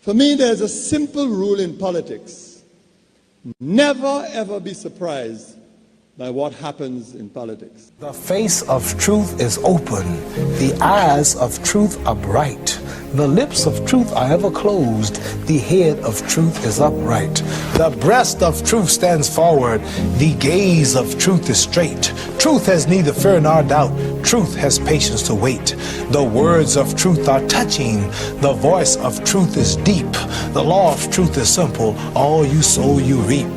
For me, there's a simple rule in politics. Never, ever be surprised by what happens in politics. The face of truth is open. The eyes of truth are bright. The lips of truth are ever closed. The head of truth is upright. The breast of truth stands forward. The gaze of truth is straight. Truth has neither fear nor doubt. Truth has patience to wait. The words of truth are touching. The voice of truth is deep. The law of truth is simple. All you sow, you reap.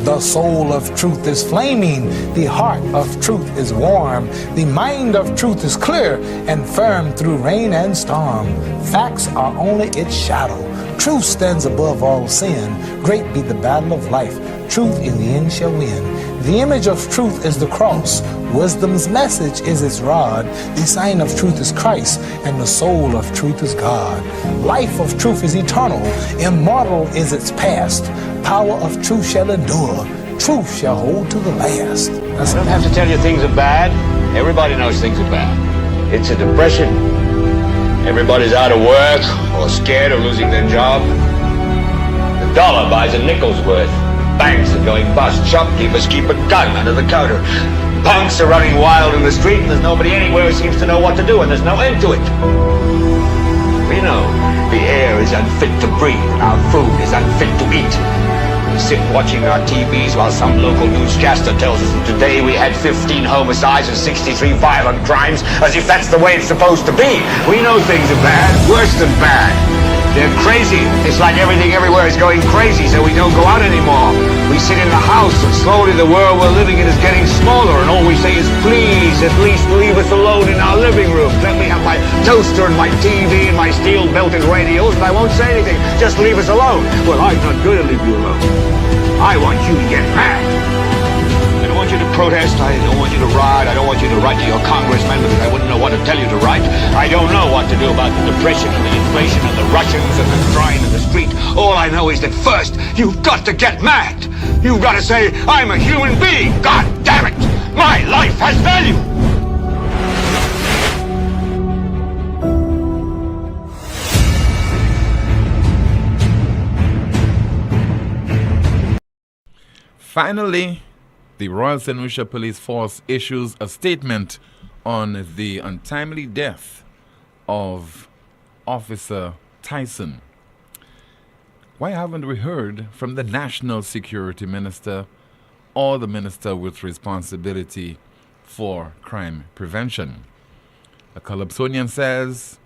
The soul of truth is flaming. The heart of truth is warm. The mind of truth is clear and firm through rain and storm. Facts are only its shadow. Truth stands above all sin. Great be the battle of life. Truth in the end shall win. The image of truth is the cross. Wisdom's message is its rod. The sign of truth is Christ, and the soul of truth is God. Life of truth is eternal. Immortal is its past. Power of truth shall endure. Truth shall hold to the last. I don't have to tell you things are bad. Everybody knows things are bad. It's a depression. Everybody's out of work or scared of losing their job. The dollar buys a nickel's worth. Banks are going bust. Shopkeepers keep a gun under the counter. Punks are running wild in the street, and there's nobody anywhere who seems to know what to do, and there's no end to it. We know the air is unfit to breathe, and our food is unfit to eat. We sit watching our TVs while some local newscaster tells us that today we had 15 homicides and 63 violent crimes, as if that's the way it's supposed to be. We know things are bad, worse than bad. They're crazy. It's like everything everywhere is going crazy, so we don't go out anymore. We sit in the house, and slowly the world we're living in is getting smaller, and all we say is, please, at least leave us alone in our living room. Let me have my toaster and my TV and my steel-belted radios, and I won't say anything. Just leave us alone. Well, I'm not going to leave you alone. I want you to get mad. I don't want you to protest. I don't want you to riot. I don't want you to write to your congressman because I wouldn't know what to tell you to write. I don't know what to do about the depression and the inflation and the Russians and the crying in the street. All I know is that first, you've got to get mad. You've got to say, I'm a human being. God damn it. My life has value. Finally, the Royal St. Lucia Police Force issues a statement on the untimely death of Officer Tyson. Why haven't we heard from the National Security Minister or the Minister with responsibility for crime prevention? A Calypsonian says,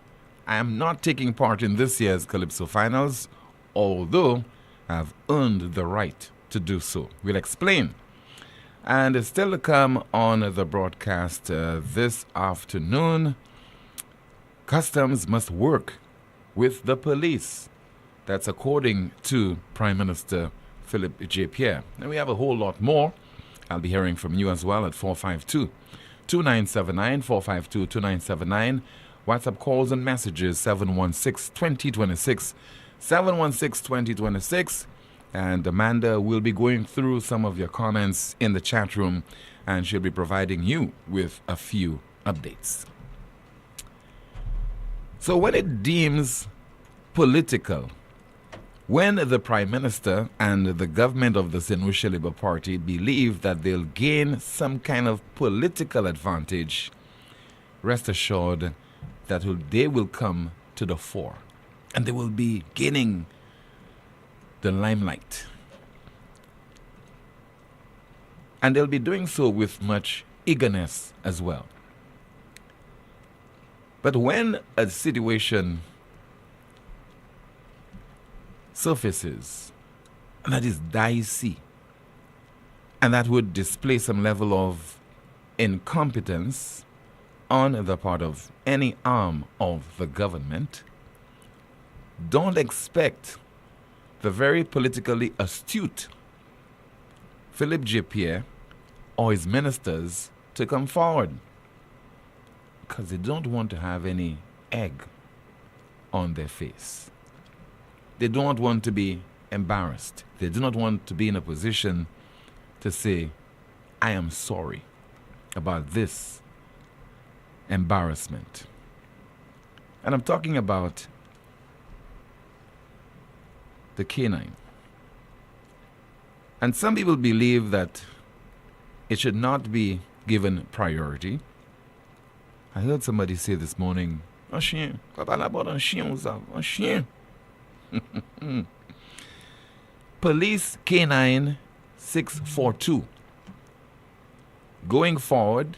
I am not taking part in this year's Calypso finals, although I have earned the right to do so. We'll explain. And it's still to come on the broadcast this afternoon. Customs must work with the police. That's according to Prime Minister Philip J. Pierre. And we have a whole lot more. I'll be hearing from you as well at 452-2979, 452-2979. WhatsApp calls and messages 716-2026, 716-2026. And Amanda will be going through some of your comments in the chat room, and she'll be providing you with a few updates. So when it deems political, when the Prime Minister and the government of the St. Lucia Labour Party believe that they'll gain some kind of political advantage, rest assured that they will come to the fore, and they will be gaining the limelight. And they'll be doing so with much eagerness as well. But when a situation surfaces that is dicey and that would display some level of incompetence on the part of any arm of the government, don't expect the very politically astute Philip J. Pierre or his ministers to come forward, because they don't want to have any egg on their face. They don't want to be embarrassed. They do not want to be in a position to say, I am sorry about this embarrassment. And I'm talking about the K9. And some people believe that it should not be given priority. I heard somebody say this morning, un chien, un chien. Police K9 642. Going forward,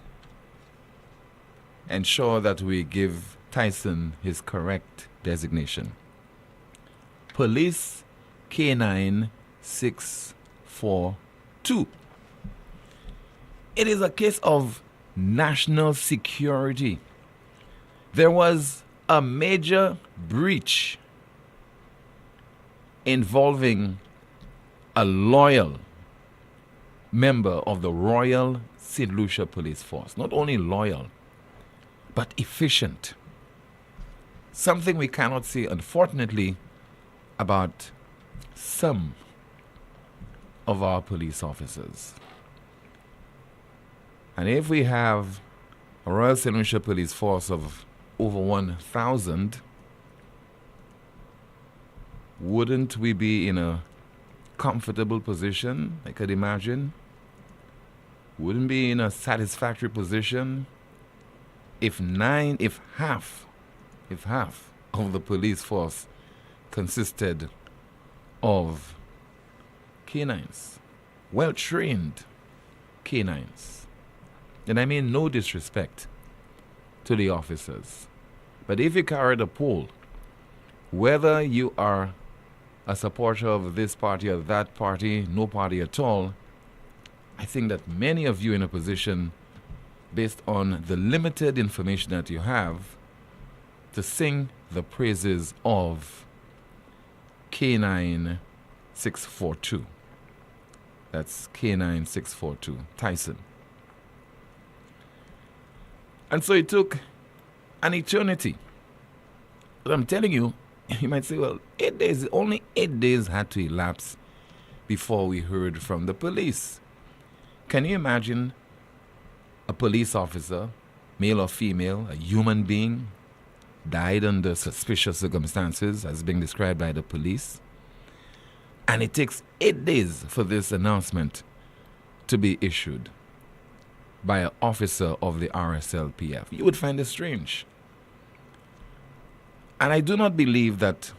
ensure that we give Tyson his correct designation. Police K9 642. It is a case of national security. There was a major breach involving a loyal member of the Royal St. Lucia Police Force. Not only loyal, but efficient. Something we cannot say, unfortunately, about some of our police officers. And if we have a Royal St. Lucia Police Force of over 1,000, wouldn't we be in a comfortable position, I could imagine? Wouldn't be in a satisfactory position if half of the police force consisted of canines, well-trained canines. And I mean no disrespect to the officers. But if you carried a poll, whether you are a supporter of this party or that party, no party at all, I think that many of you in a position, based on the limited information that you have, to sing the praises of K9 642. That's K9 642, Tyson. And so it took an eternity. But I'm telling you, you might say, well, 8 days, only 8 days had to elapse before we heard from the police. Can you imagine a police officer, male or female, a human being, died under suspicious circumstances as being described by the police? And it takes 8 days for this announcement to be issued by an officer of the RSLPF. You would find it strange. And I do not believe that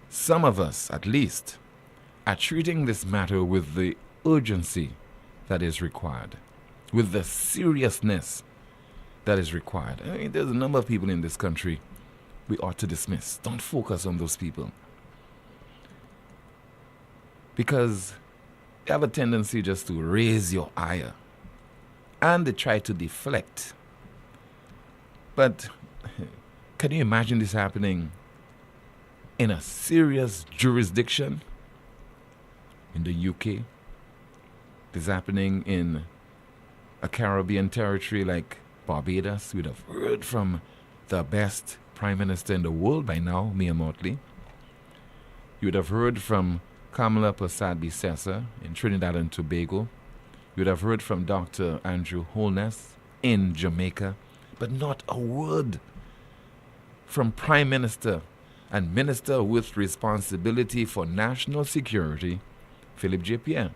some of us, at least, are treating this matter with the urgency that is required, with the seriousness that is required. I mean, there's a number of people in this country we ought to dismiss. Don't focus on those people, because they have a tendency just to raise your ire, and they try to deflect. But can you imagine this happening in a serious jurisdiction in the UK? This happening in a Caribbean territory like Barbados. We'd have heard from the best prime minister in the world by now, Mia Motley. You would have heard from Kamala Persad-Bissessar in Trinidad and Tobago. You would have heard from Dr. Andrew Holness in Jamaica. But not a word from Prime Minister and Minister with responsibility for national security, Philip J. Pierre.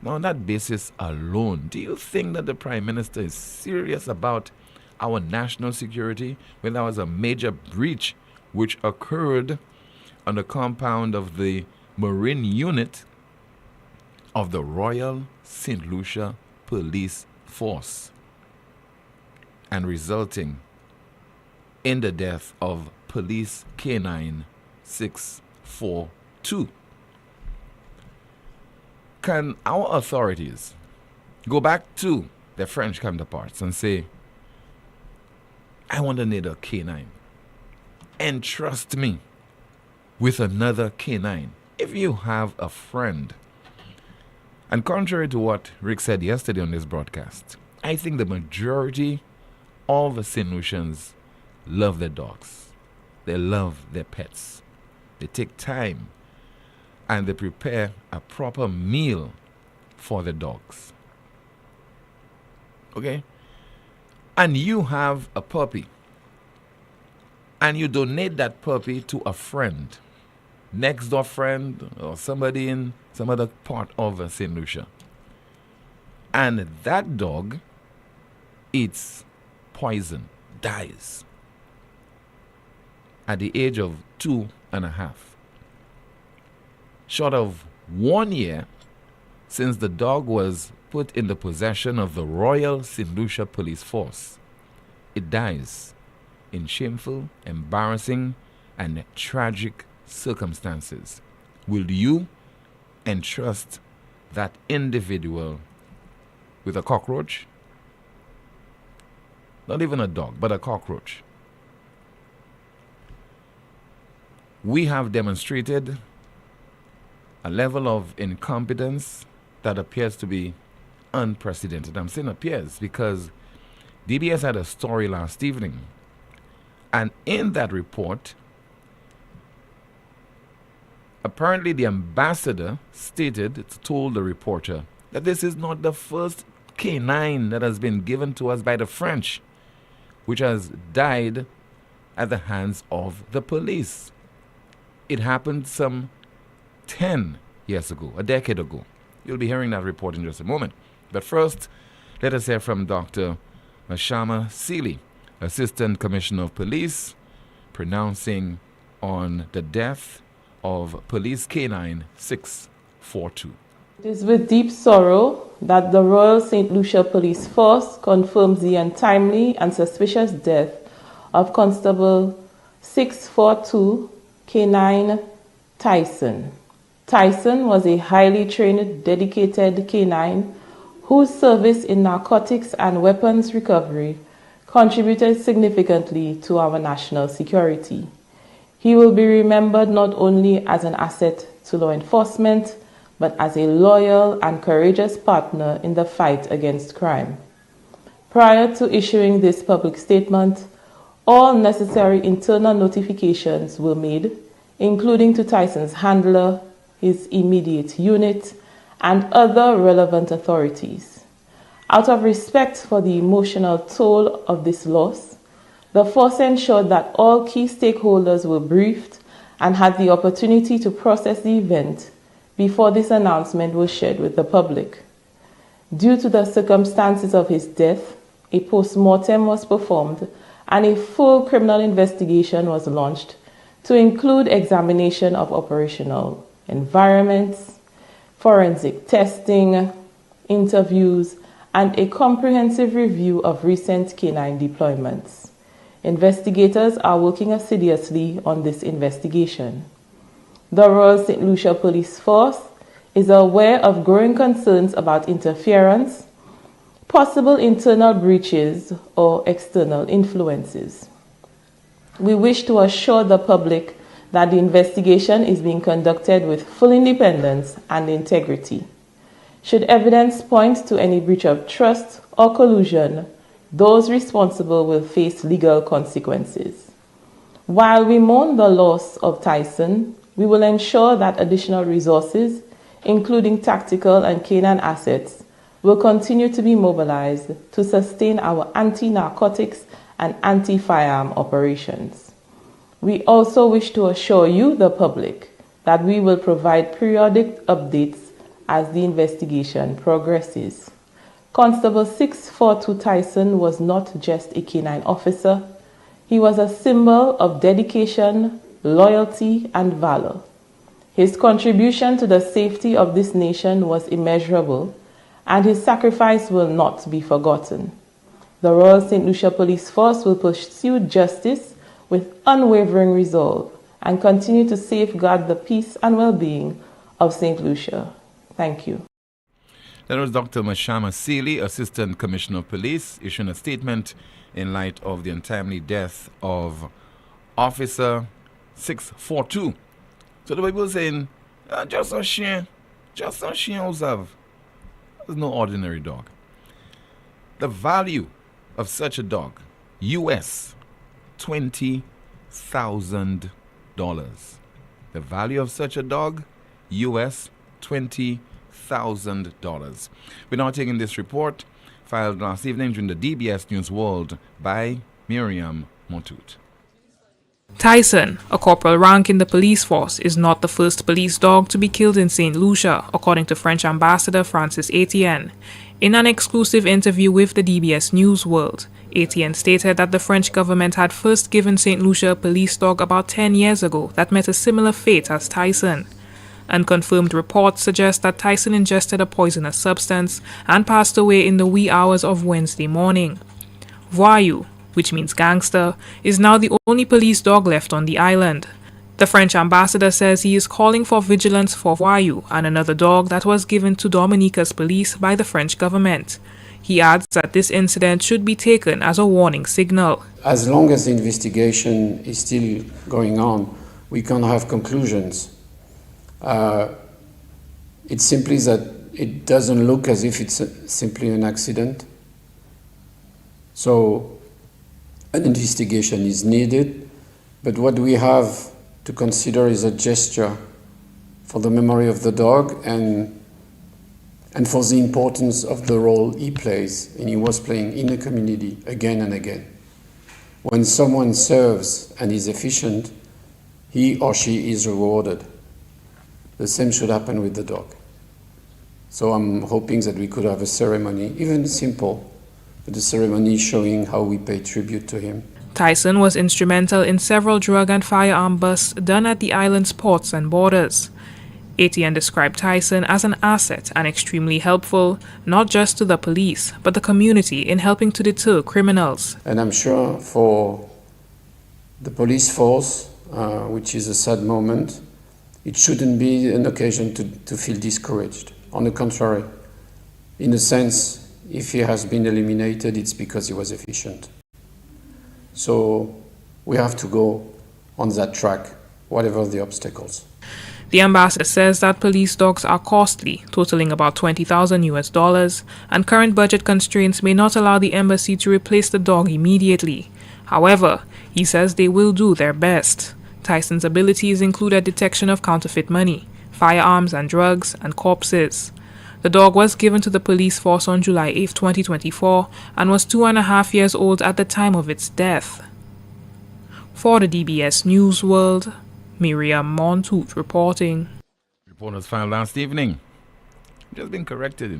Now, on that basis alone, do you think that the Prime Minister is serious about our national security when there was a major breach which occurred on the compound of the Marine Unit of the Royal St. Lucia Police Force, and resulting in the death of Police K9 642? Can our authorities go back to their French counterparts and say, I want to need a K9, entrust me with another K9? If you have a friend, and contrary to what Rick said yesterday on this broadcast, I think the majority of the St. Lucians love their dogs. They love their pets. They take time and they prepare a proper meal for the dogs. Okay? And you have a puppy, and you donate that puppy to a friend. next door friend or somebody in some other part of St. Lucia. And that dog eats poison, dies at the age of 2.5. Short of 1 year since the dog was put in the possession of the Royal St. Lucia Police Force, it dies in shameful, embarrassing, and tragic circumstances. Will you entrust that individual with a cockroach? Not even a dog, but a cockroach. We have demonstrated a level of incompetence that appears to be unprecedented. I'm saying appears because DBS had a story last evening, and in that report, apparently the ambassador told the reporter that this is not the first K9 that has been given to us by the French, which has died at the hands of the police. It happened some 10 years ago, a decade ago. You'll be hearing that report in just a moment. But first, let us hear from Dr. Mashama Seeley, Assistant Commissioner of Police, pronouncing on the death of Police K9 642. It is with deep sorrow that the Royal St. Lucia Police Force confirms the untimely and suspicious death of Constable 642 K9 Tyson. Tyson was a highly trained, dedicated K9 whose service in narcotics and weapons recovery contributed significantly to our national security. He will be remembered not only as an asset to law enforcement, but as a loyal and courageous partner in the fight against crime. Prior to issuing this public statement, all necessary internal notifications were made, including to Tyson's handler, his immediate unit, and other relevant authorities. Out of respect for the emotional toll of this loss, the force ensured that all key stakeholders were briefed and had the opportunity to process the event before this announcement was shared with the public. Due to the circumstances of his death, a post-mortem was performed and a full criminal investigation was launched to include examination of operational environments, forensic testing, interviews, and a comprehensive review of recent K9 deployments. Investigators are working assiduously on this investigation. The Royal St. Lucia Police Force is aware of growing concerns about interference, possible internal breaches, or external influences. We wish to assure the public that the investigation is being conducted with full independence and integrity. Should evidence point to any breach of trust or collusion, those responsible will face legal consequences. While we mourn the loss of Tyson, we will ensure that additional resources, including tactical and K9 assets, will continue to be mobilized to sustain our anti-narcotics and anti-firearm operations. We also wish to assure you, the public, that we will provide periodic updates as the investigation progresses. Constable 642 Tyson was not just a K9 officer. He was a symbol of dedication, loyalty, and valor. His contribution to the safety of this nation was immeasurable, and his sacrifice will not be forgotten. The Royal St. Lucia Police Force will pursue justice with unwavering resolve and continue to safeguard the peace and well-being of St. Lucia. Thank you. That was Dr. Mashama Seeley, Assistant Commissioner of Police, issuing a statement in light of the untimely death of Officer 642. So the people saying, just a chien, Ozav. There's no ordinary dog. The value of such a dog, US $20,000. The value of such a dog, US $20,000. We're now taking this report, filed last evening during the DBS News World by Miriam Montut. Tyson, a corporal rank in the police force, is not the first police dog to be killed in St. Lucia, according to French Ambassador Francis Etienne. In an exclusive interview with the DBS News World, Etienne stated that the French government had first given St. Lucia a police dog about 10 years ago that met a similar fate as Tyson. Unconfirmed reports suggest that Tyson ingested a poisonous substance and passed away in the wee hours of Wednesday morning. Voyou, which means gangster, is now the only police dog left on the island. The French ambassador says he is calling for vigilance for Voyou and another dog that was given to Dominica's police by the French government. He adds that this incident should be taken as a warning signal. As long as the investigation is still going on, we can't have conclusions. It's simply that it doesn't look as if it's simply an accident. So an investigation is needed, but what we have to consider is a gesture for the memory of the dog and for the importance of the role he plays, and he was playing in the community again and again. When someone serves and is efficient, he or she is rewarded. The same should happen with the dog. So I'm hoping that we could have a ceremony, even simple, but a ceremony showing how we pay tribute to him. Tyson was instrumental in several drug and firearm busts done at the island's ports and borders. Etienne described Tyson as an asset and extremely helpful, not just to the police, but the community in helping to deter criminals. And I'm sure for the police force, which is a sad moment, it shouldn't be an occasion to feel discouraged. On the contrary, in a sense, if he has been eliminated, it's because he was efficient. So we have to go on that track, whatever the obstacles. The ambassador says that police dogs are costly, totaling about $20,000, and current budget constraints may not allow the embassy to replace the dog immediately. However, he says they will do their best. Tyson's abilities include a detection of counterfeit money, firearms and drugs, and corpses. The dog was given to the police force on July 8, 2024, and was 2.5 years old at the time of its death. For the DBS News World, Miriam Montoute reporting. Report was filed last evening. Just been corrected,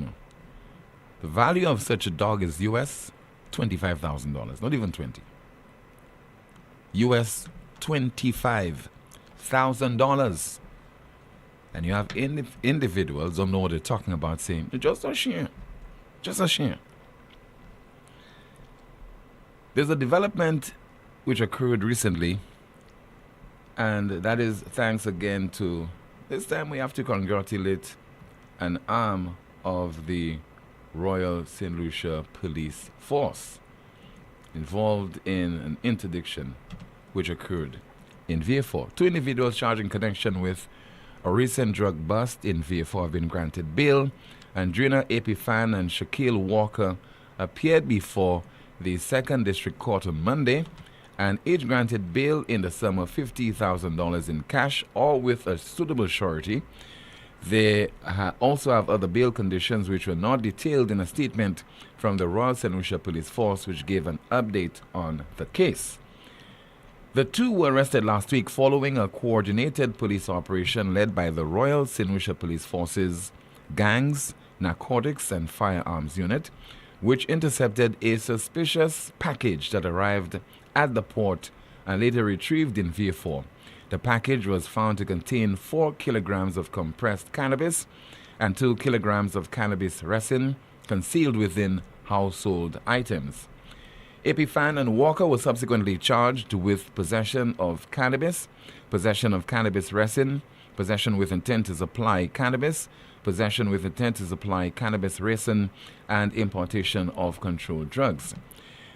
The value of such a dog is US $25,000, not even 20. US $25,000. And you have individuals who know what they're talking about saying, just a share. Just a share. There's a development which occurred recently, and that is thanks again to, this time we have to congratulate an arm of the Royal St. Lucia Police Force involved in an interdiction which occurred in VA4. 2 individuals charged in connection with a recent drug bust in VA4 have been granted bail. Andrina Epifan and Shaquille Walker appeared before the 2nd District Court on Monday and each granted bail in the sum of $50,000 in cash or with a suitable surety. They also have other bail conditions which were not detailed in a statement from the Royal St. Lucia Police Force, which gave an update on the case. The two were arrested last week following a coordinated police operation led by the Royal St. Lucia Police Force's Gangs, Narcotics and Firearms Unit, which intercepted a suspicious package that arrived at the port and later retrieved in VA4. The package was found to contain 4 kilograms of compressed cannabis and 2 kilograms of cannabis resin concealed within household items. Epifan and Walker were subsequently charged with possession of cannabis resin, possession with intent to supply cannabis, possession with intent to supply cannabis resin, and importation of controlled drugs.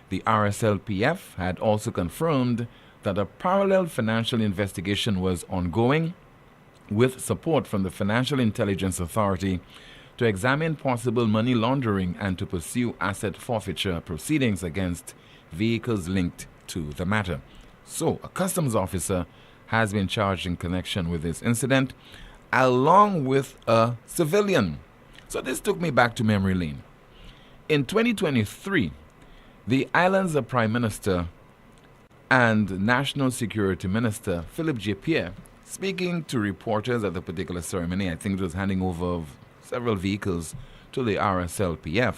The RSLPF had also confirmed that a parallel financial investigation was ongoing with support from the Financial Intelligence Authority to examine possible money laundering and to pursue asset forfeiture proceedings against vehicles linked to the matter. So, a customs officer has been charged in connection with this incident, along with a civilian. So this took me back to memory lane. In 2023, the island's Prime Minister And National Security Minister Philip J. Pierre, speaking to reporters at the particular ceremony, I think it was handing over of several vehicles to the RSLPF,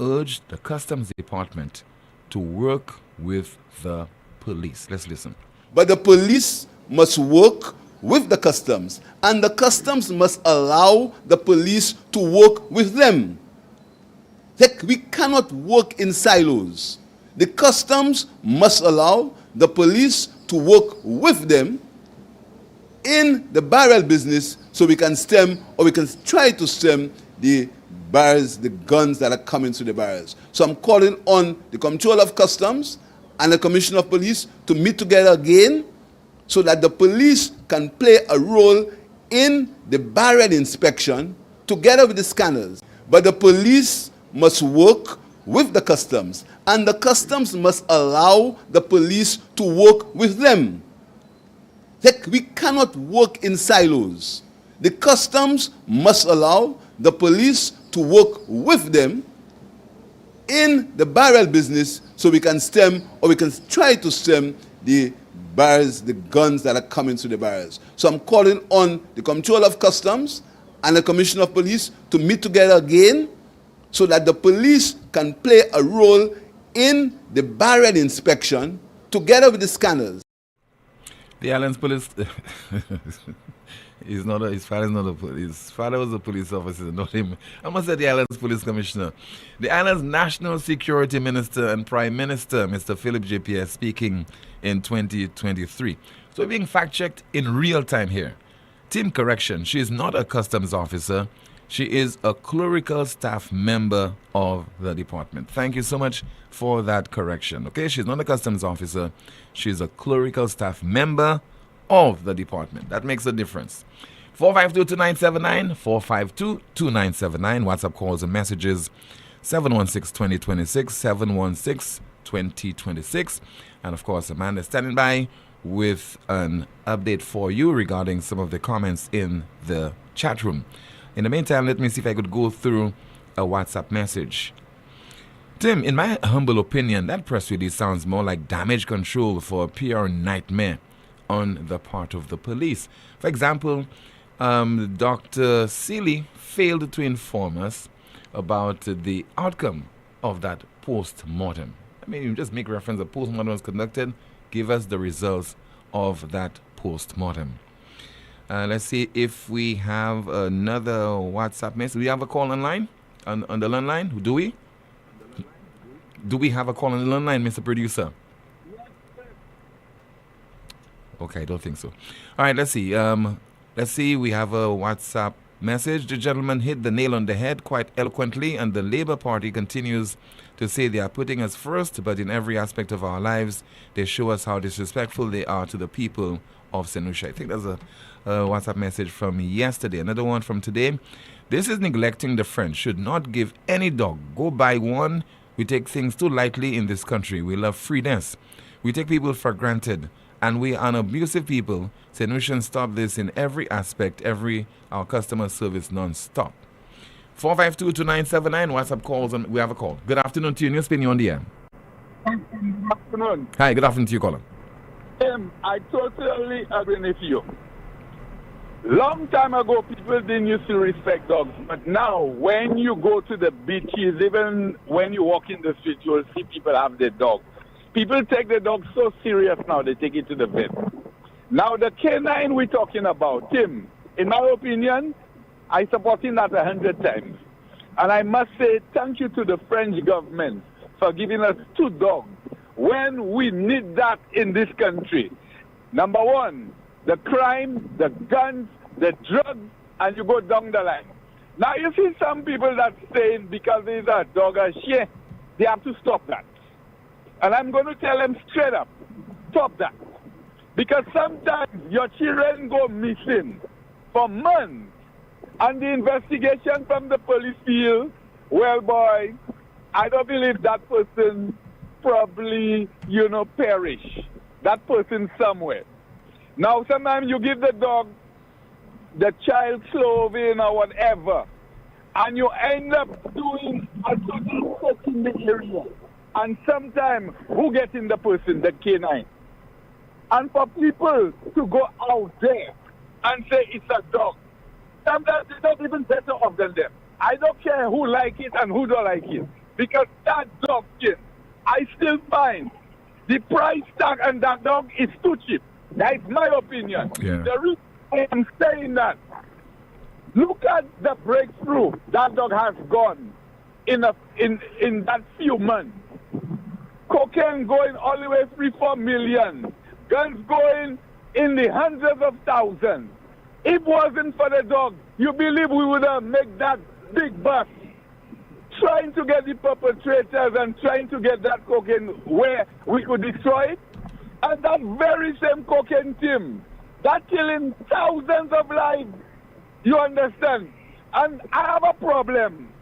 urged the Customs Department to work with the police. Let's listen. But the police must work with the customs, and the customs must allow the police to work with them. Like, we cannot work in silos. The customs must allow the police to work with them in the barrel business so we can stem, or we can try to stem the barrels, the guns that are coming through the barrels. So I'm calling on the Comptroller of Customs and the Commissioner of Police to meet together again so that the police can play a role in the barrel inspection together with the scanners. But the police must work with the customs, and the customs must allow the police to work with them. Like, we cannot work in silos. The customs must allow the police to work with them in the barrel business so we can stem, or we can try to stem the barrels, the guns that are coming through the barrels. So I'm calling on the Comptroller of Customs and the Commissioner of Police to meet together again so that the police can play a role in the barrel inspection together with the scanners. The Islands Police... his father is not a police. His father was a police officer, not him. I must say the Islands Police Commissioner. The Islands National Security Minister and Prime Minister, Mr. Philip J. Pierre, speaking in 2023. So being fact-checked in real time here. Team correction, she is not a customs officer. She is a clerical staff member of the department. Thank you so much for that correction. Okay, she's not a customs officer. She's a clerical staff member of the department. That makes a difference. 452-2979, 452-2979. WhatsApp calls and messages 716-2026, 716-2026. And of course, Amanda is standing by with an update for you regarding some of the comments in the chat room. In the meantime, let me see if I could go through a WhatsApp message. Tim, in my humble opinion, that press release sounds more like damage control for a PR nightmare on the part of the police. For example, Dr. Seeley failed to inform us about the outcome of that post-mortem. I mean, you just make reference a post-mortem was conducted, give us the results of that post-mortem. Let's see if we have another WhatsApp message. Do we have a call online? On the landline? Do we? Do we have a call on the landline, Mr. Producer? Okay, I don't think so. All right, let's see. We have a WhatsApp message. The gentleman hit the nail on the head quite eloquently, and the Labour Party continues to say they are putting us first, but in every aspect of our lives, they show us how disrespectful they are to the people of St. Lucia. I think that's a WhatsApp message from yesterday. Another one from today. This is neglecting the French. Should not give any dog. Go buy one. We take things too lightly in this country. We love freeness. We take people for granted. And we are an abusive people. St. Lucians stop this in every aspect, our customer service non-stop. 452-2979, WhatsApp calls, and we have a call. Good afternoon to you. NewsSpin, you're on the air. Good afternoon. Hi, good afternoon to you, caller. I totally agree with you. Long time ago, people didn't used to respect dogs, but now when you go to the beaches, even when you walk in the street, you will see people have their dogs. People take the dog so serious now, they take it to the vet. Now, the K9 we're talking about, Tim, in my opinion, I support him that 100 times. And I must say thank you to the French government for giving us 2 dogs when we need that in this country. Number one, the crime, the guns, the drugs, and you go down the line. Now, you see some people that saying because there's a dog or shit, they have to stop that. And I'm going to tell them straight up, stop that. Because sometimes your children go missing for months. And the investigation from the police field, well, boy, I don't believe that person probably, perish. That person somewhere. Now, sometimes you give the dog the child clothing or whatever, and you end up doing a certain in the area. And sometimes, who gets in the person? The K9. And for people to go out there and say it's a dog, sometimes it's not even better off than them. I don't care who like it and who don't like it. Because that dog skin, I still find the price tag on that dog is too cheap. That's my opinion. Yeah. The reason I am saying that, look at the breakthrough that dog has gone in that few months. Cocaine going all the way 3-4 million. Guns going in the hundreds of thousands. If it wasn't for the dog, you believe we would have made that big bust trying to get the perpetrators and trying to get that cocaine where we could destroy it? And that very same cocaine team, that killing thousands of lives. You understand? And I have a problem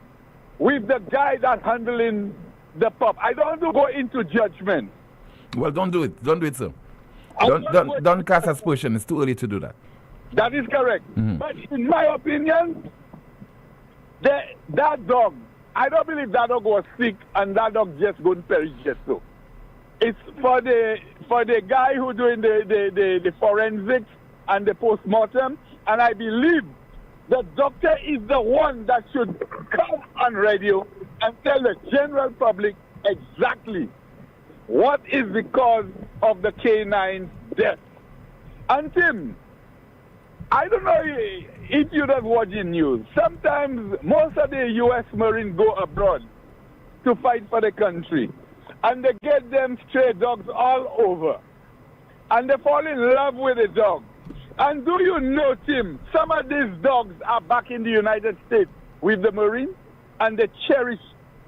with the guy that's handling the pup. I don't want to go into judgment. Well, don't do it. Don't do it, sir. Don't cast aspersion. It's too early to do that. That is correct. Mm-hmm. But in my opinion, that dog, I don't believe that dog was sick and that dog just going to perish just so. It's for the guy who doing the forensics and the post-mortem, and I believe the doctor is the one that should come on radio and tell the general public exactly what is the cause of the K9's death. And Tim, I don't know if you're not watching news. Sometimes most of the U.S. Marines go abroad to fight for the country. And they get them stray dogs all over. And they fall in love with the dog. And do you know, Tim, some of these dogs are back in the United States with the Marines, and they cherish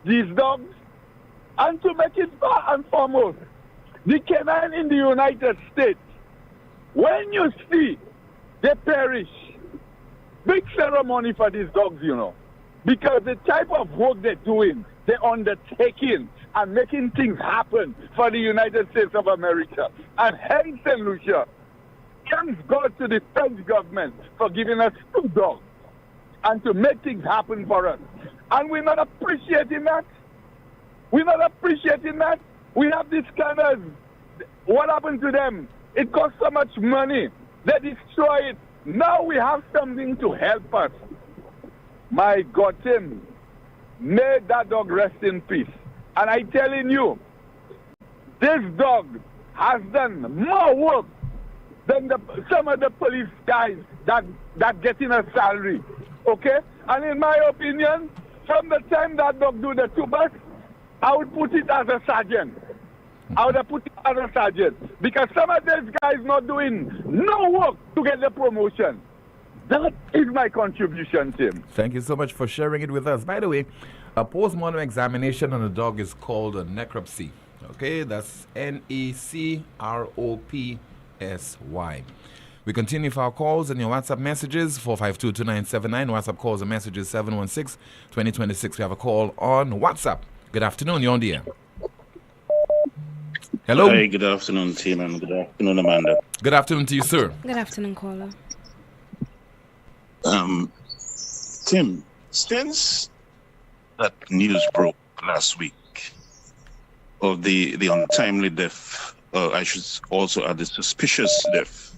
these dogs. And to make it far and foremost, the K9 in the United States, when you see they perish, big ceremony for these dogs, you know, because the type of work they're doing, they're undertaking and making things happen for the United States of America. And hence, St. Lucia, thanks God to the French government for giving us 2 dogs and to make things happen for us. And we're not appreciating that. We're not appreciating that. We have this kind of, what happened to them? It costs so much money. They destroy it. Now we have something to help us. My God, Tim, may that dog rest in peace. And I'm telling you, this dog has done more work than some of the police guys that getting a salary. Okay? And in my opinion, from the time that dog do the 2 bucks, I would put it as a sergeant. I would have put it as a sergeant. Because some of these guys not doing no work to get the promotion. That is my contribution, Tim. Thank you so much for sharing it with us. By the way, a post-mortem examination on a dog is called a necropsy. Okay, that's NECROPSY. We continue for our calls and your WhatsApp messages, 452-2979. WhatsApp calls and messages, 716-2026. We have a call on WhatsApp. Good afternoon, you're on the air. Hello. Hi, good afternoon, team, and good afternoon, Amanda. Good afternoon to you, sir. Good afternoon, caller. Tim, since that news broke last week of the untimely death, I should also add the suspicious death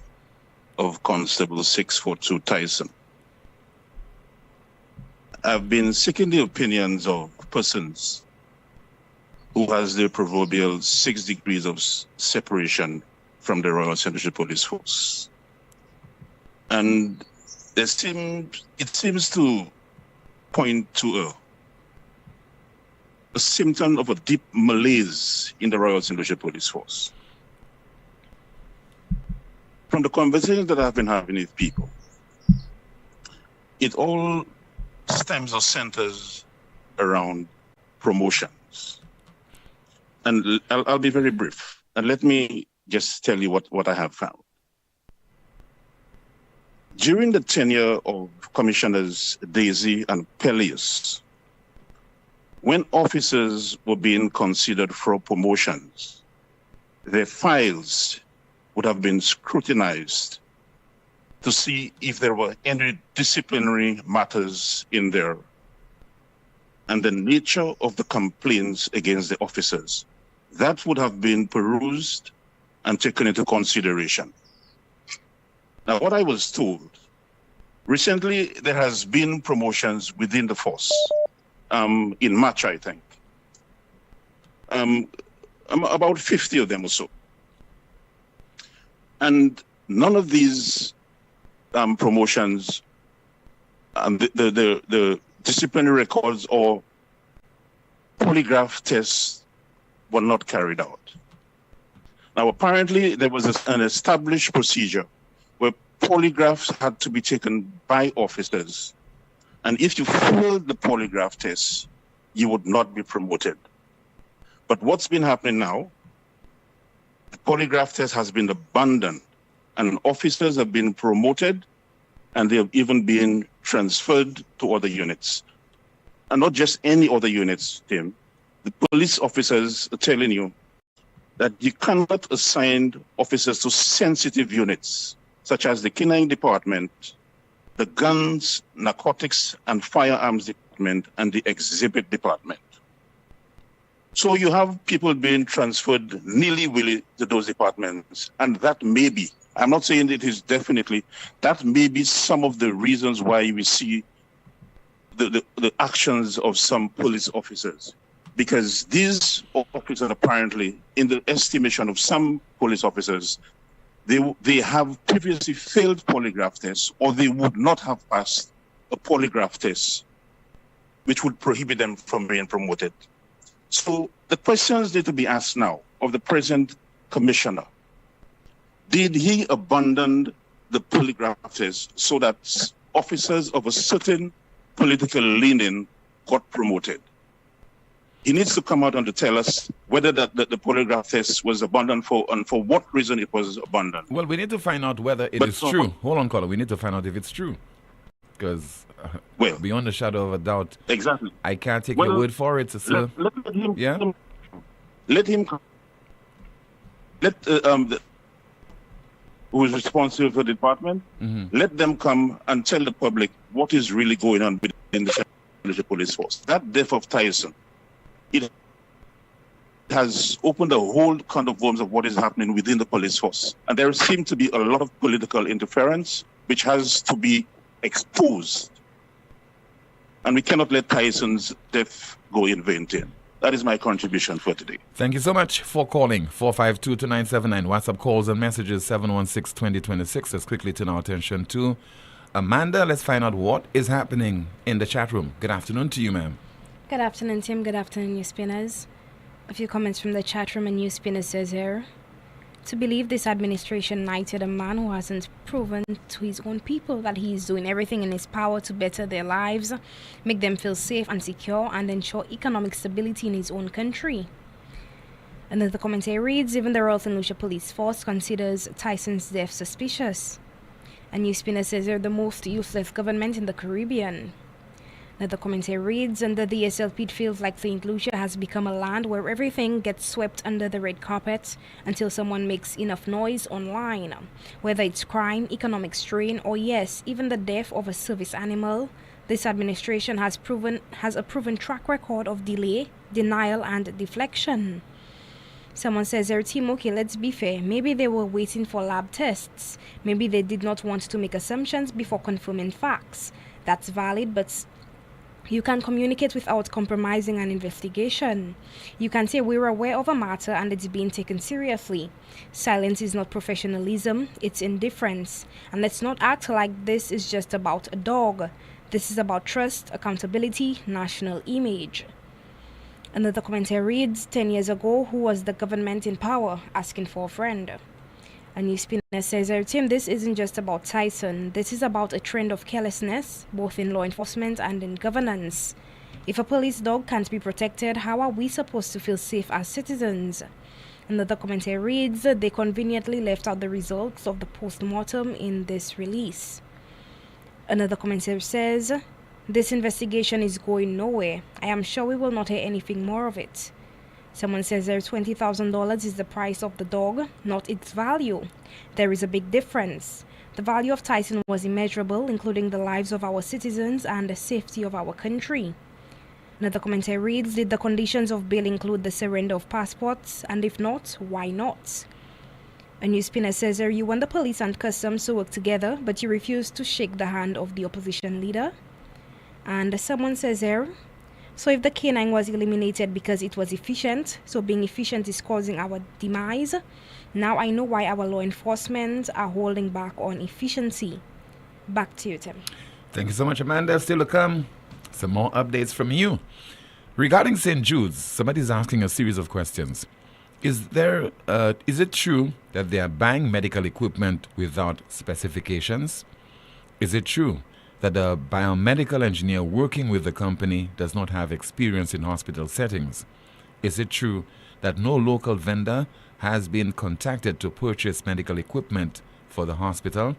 of Constable 642 Tyson, I've been seeking the opinions of persons who has the proverbial 6 degrees of separation from the Royal St. Lucia Police Force. And it seems to point to a symptom of a deep malaise in the Royal St. Lucia Police Force. From the conversations that I've been having with people, it all stems or centers around promotions. And I'll be very brief. And let me just tell you what I have found. During the tenure of Commissioners Daisy and Peleus, when officers were being considered for promotions, their files would have been scrutinized to see if there were any disciplinary matters in their and the nature of the complaints against the officers. That would have been perused and taken into consideration. Now, what I was told, recently there has been promotions within the force, in March, I think. About 50 of them or so. And none of these promotions, the disciplinary records or polygraph tests were not carried out. Now, apparently, there was an established procedure where polygraphs had to be taken by officers. And if you failed the polygraph test, you would not be promoted. But what's been happening now, the polygraph test has been abandoned, and officers have been promoted, and they have even been transferred to other units. And not just any other units, Tim. The police officers are telling you that you cannot assign officers to sensitive units, such as the K9 department, the guns, narcotics, and firearms department, and the exhibit department. So you have people being transferred nilly-willy to those departments, and that may be, I'm not saying it is definitely, that may be some of the reasons why we see the actions of some police officers. Because these officers apparently, in the estimation of some police officers, they have previously failed polygraph tests, or they would not have passed a polygraph test, which would prohibit them from being promoted. So the questions need to be asked now of the present commissioner. Did he abandon the polygraph test so that officers of a certain political leaning got promoted? He needs to come out and to tell us whether the polygraph test was abandoned for, and for what reason it was abandoned. Well, we need to find out whether it is true. Hold on, caller. We need to find out if it's true. Because beyond the shadow of a doubt, exactly, I can't take your word for it, sir. Let him come. Who is responsible for the department, let them come and tell the public what is really going on within the police force. That death of Tyson, it has opened a whole can of worms of what is happening within the police force. And there seems to be a lot of political interference, which has to be exposed. And we cannot let Tyson's death go in vain. That is my contribution for today. Thank you so much for calling. 452-2979. WhatsApp calls and messages 716-2026. Let's quickly turn our attention to Amanda. Let's find out what is happening in the chat room. Good afternoon to you, ma'am. Good afternoon, Tim. Good afternoon, NewsSpinners. A few comments from the chat room, and NewsSpinner says here, to believe this administration knighted a man who hasn't proven to his own people that he is doing everything in his power to better their lives, make them feel safe and secure, and ensure economic stability in his own country. Another commentary reads, even the Royal St. Lucia Police Force considers Tyson's death suspicious. A NewsSpinner says they're the most useless government in the Caribbean. Another commentary reads, under the SLP it feels like St. Lucia has become a land where everything gets swept under the red carpet until someone makes enough noise online. Whether it's crime, economic strain, or yes, even the death of a service animal, this administration has a proven track record of delay, denial, and deflection. Someone says, team, okay, let's be fair. Maybe they were waiting for lab tests. Maybe they did not want to make assumptions before confirming facts. That's valid, but you can communicate without compromising an investigation. You can say we're aware of a matter and it's being taken seriously. Silence is not professionalism, it's indifference. And let's not act like this is just about a dog. This is about trust, accountability, national image. Another commentary reads, 10 years ago, who was the government in power asking for a friend? A NewsSpinner says, Tim, this isn't just about Tyson. This is about a trend of carelessness, both in law enforcement and in governance. If a police dog can't be protected, how are we supposed to feel safe as citizens? Another commentary reads, they conveniently left out the results of the post-mortem in this release. Another commentary says, this investigation is going nowhere. I am sure we will not hear anything more of it. Someone says there $20,000 is the price of the dog, not its value. There is a big difference. The value of Tyson was immeasurable, including the lives of our citizens and the safety of our country. Another commentary reads, did the conditions of bail include the surrender of passports? And if not, why not? A NewsSpin says here, you want the police and customs to work together, but you refuse to shake the hand of the opposition leader. And someone says here, so if the K9 was eliminated because it was efficient, so being efficient is causing our demise, now I know why our law enforcement are holding back on efficiency. Back to you, Tim. Thank you so much, Amanda. Still to come, some more updates from you. Regarding St. Jude's, somebody's asking a series of questions. Is it true that they are buying medical equipment without specifications? Is it true that the biomedical engineer working with the company does not have experience in hospital settings? Is it true that no local vendor has been contacted to purchase medical equipment for the hospital?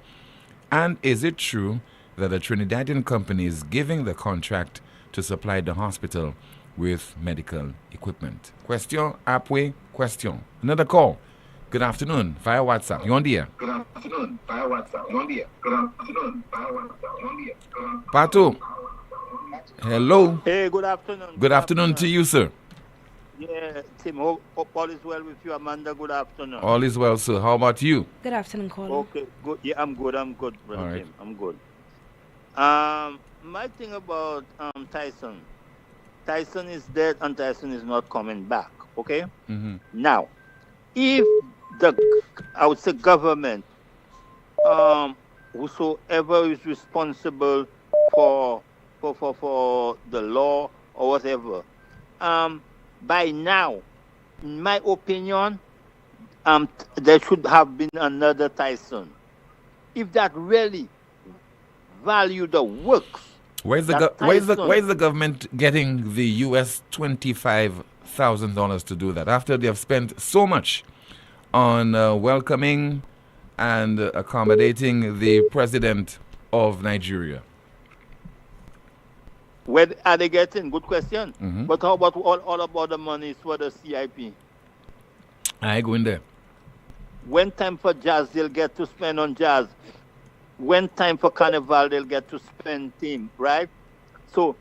And is it true that the Trinidadian company is giving the contract to supply the hospital with medical equipment? Question, Apwe, question. Another call. Good afternoon, via WhatsApp. You're on the air. Good afternoon, via WhatsApp. You're on the air. Good afternoon, via WhatsApp. You're on the air. Patu. Hello. Hey, good afternoon. Good afternoon to you, sir. Yeah, Tim, hope all is well with you, Amanda. Good afternoon. All is well, sir. How about you? Good afternoon, caller. Okay, good. Yeah, I'm good, brother All right. Tim. I'm good. My thing about Tyson. Tyson is dead and Tyson is not coming back. Okay? Mm-hmm. Now, if I would say government, whosoever is responsible for the law or whatever, by now, in my opinion, there should have been another Tyson. If that really value the works. Why is the government getting the US $25,000 to do that after they have spent so much on welcoming and accommodating the president of Nigeria? Where are they getting? Good question. Mm-hmm. But how about all about the money for the CIP? I go in there. When time for jazz, they'll get to spend on jazz. When time for carnival, they'll get to spend team, right? So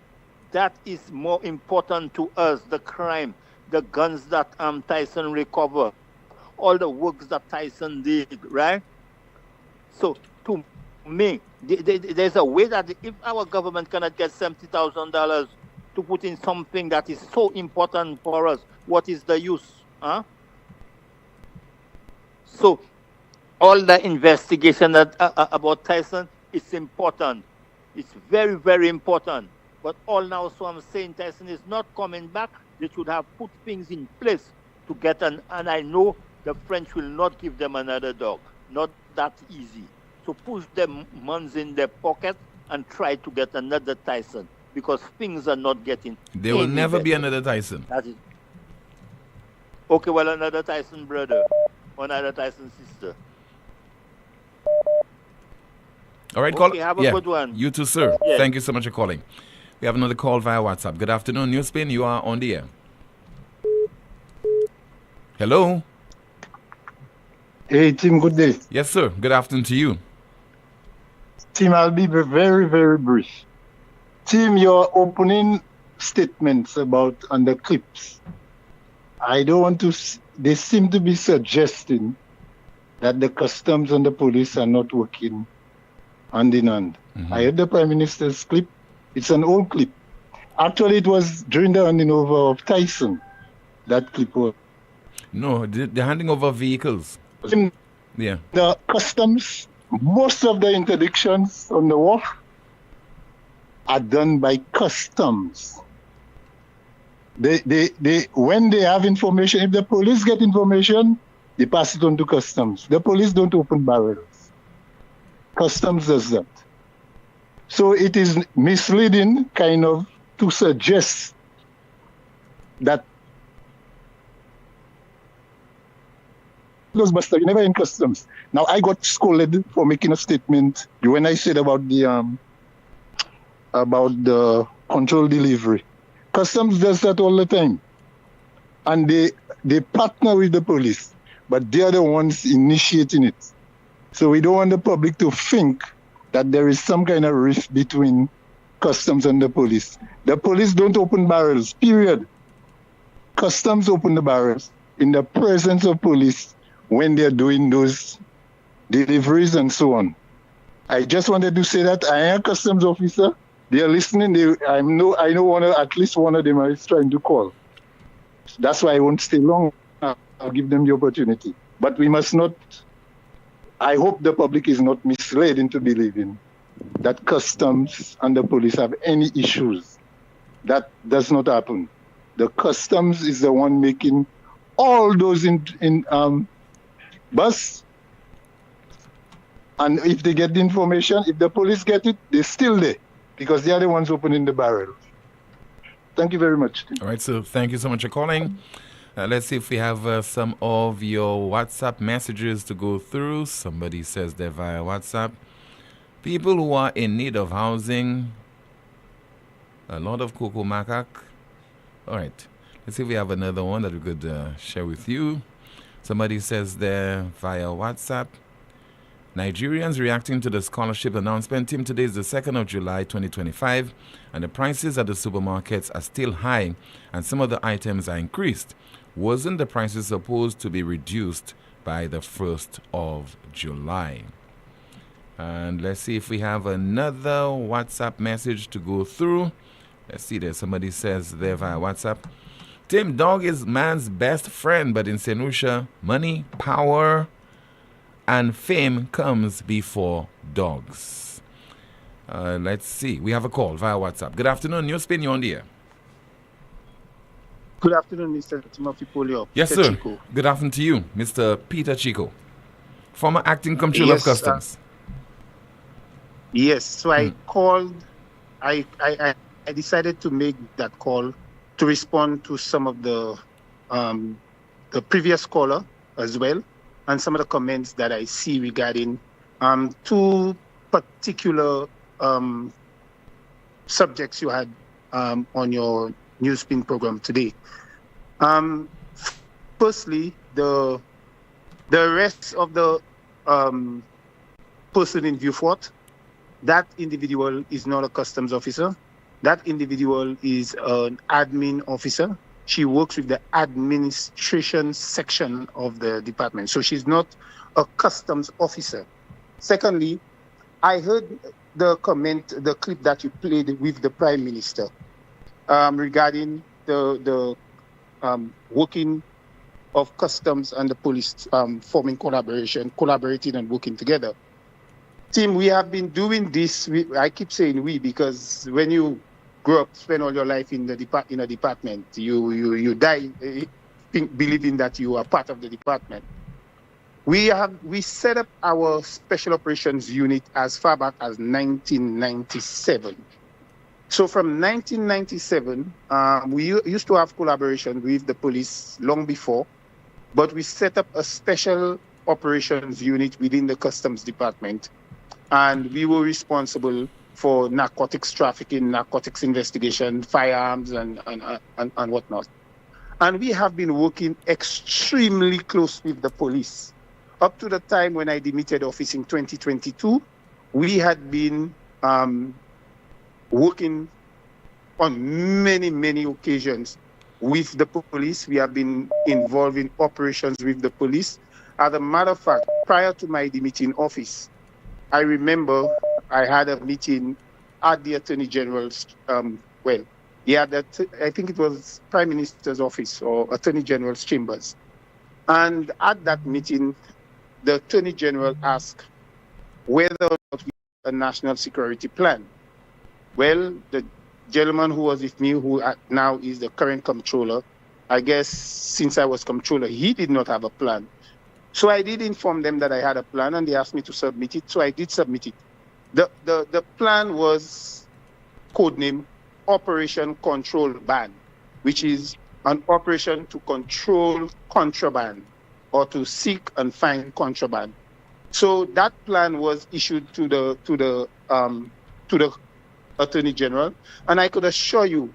that is more important to us, the crime, the guns that Tyson recovered, all the works that Tyson did, right? So to me, there's a way that if our government cannot get $70,000 to put in something that is so important for us, what is the use? Huh? So all the investigation that about Tyson is important. It's very, very important. But all now, so I'm saying Tyson is not coming back. They should have put things in place to get and I know the French will not give them another dog. Not that easy. So push them money in their pocket and try to get another Tyson because things are not getting. There will never be another Tyson. That is. Okay, well, another Tyson brother, another Tyson sister. All right, okay, have a good one. You too, sir. Yeah. Thank you so much for calling. We have another call via WhatsApp. Good afternoon, NewsSpin. You are on the air. Hello. Hey, Tim, good day. Yes, sir. Good afternoon to you. Tim, I'll be very, very brief. Tim, your opening statements about on the clips, I don't want to, they seem to be suggesting that the customs and the police are not working hand in hand. Mm-hmm. I heard the Prime Minister's clip. It's an old clip. Actually, it was during the handing over of Tyson, that clip was. No, the handing over vehicles. Yeah. The customs, most of the interdictions on the wharf are done by customs. They when they have information, if the police get information, they pass it on to customs. The police don't open barrels. Customs does that. So it is misleading kind of to suggest that Buster, you never in customs. Now I got scolded for making a statement when I said about the control delivery. Customs does that all the time, and they partner with the police, but they are the ones initiating it. So we don't want the public to think that there is some kind of rift between customs and the police. The police don't open barrels, period. Customs open the barrels in the presence of police when they're doing those deliveries and so on. I just wanted to say that I am a customs officer. They are listening. I know at least one of them is trying to call. That's why I won't stay long. I'll give them the opportunity. But we must not, I hope the public is not misled into believing that customs and the police have any issues. That does not happen. The customs is the one making all those in bus. And if they get the information, if the police get it, they're still there because they are the ones opening the barrel. Thank you very much. All right, so thank you so much for calling. Let's see if we have some of your WhatsApp messages to go through. Somebody says they're via WhatsApp. People who are in need of housing, a lot of cocoa macaque. All right, let's see if we have another one that we could share with you. Somebody says they're via WhatsApp. Nigerians reacting to the scholarship announcement. Team, today is the 2nd of July 2025, and the prices at the supermarkets are still high, and some of the items are increased. Wasn't the prices supposed to be reduced by the 1st of July? And let's see if we have another WhatsApp message to go through. Let's see there. Somebody says there via WhatsApp. Tim, dog is man's best friend, but in St. Lucia, money, power, and fame comes before dogs. Let's see. We have a call via WhatsApp. Good afternoon. NewsSpin, you're on the air. Good afternoon, Mr. Timothy Poleon. Yes, Peter sir. Chico. Good afternoon to you, Mr. Peter Chico, former acting comptroller of customs. Yes, so I called, I decided to make that call to respond to some of the previous caller as well, and some of the comments that I see regarding two particular subjects you had on your NewsSpin program today. Firstly, the arrest of the person in Vieux-Fort, that individual is not a customs officer. That individual is an admin officer. She works with the administration section of the department. So she's not a customs officer. Secondly, I heard the clip that you played with the Prime Minister regarding the working of customs and the police forming collaborating and working together. Team, we have been doing this. I keep saying we because when you grow up, spend all your life in a department, you die believing that you are part of the department. We set up our special operations unit as far back as 1997. So from 1997, we used to have collaboration with the police long before, but we set up a special operations unit within the customs department, and we were responsible for narcotics trafficking, narcotics investigation, firearms, and whatnot. And we have been working extremely close with the police. Up to the time when I demitted office in 2022, we had been working on many occasions with the police. We have been involved in operations with the police. As a matter of fact, prior to my demitting office, I remember I had a meeting at the Attorney General's, I think it was Prime Minister's office or Attorney General's chambers. And at that meeting, the Attorney General asked whether or not we had a national security plan. Well, the gentleman who was with me, who now is the current comptroller, I guess since I was comptroller, he did not have a plan. So I did inform them that I had a plan, and they asked me to submit it. So I did submit it. The plan was codenamed Operation Control Ban, which is an operation to control contraband or to seek and find contraband. So that plan was issued to the Attorney General, and I could assure you,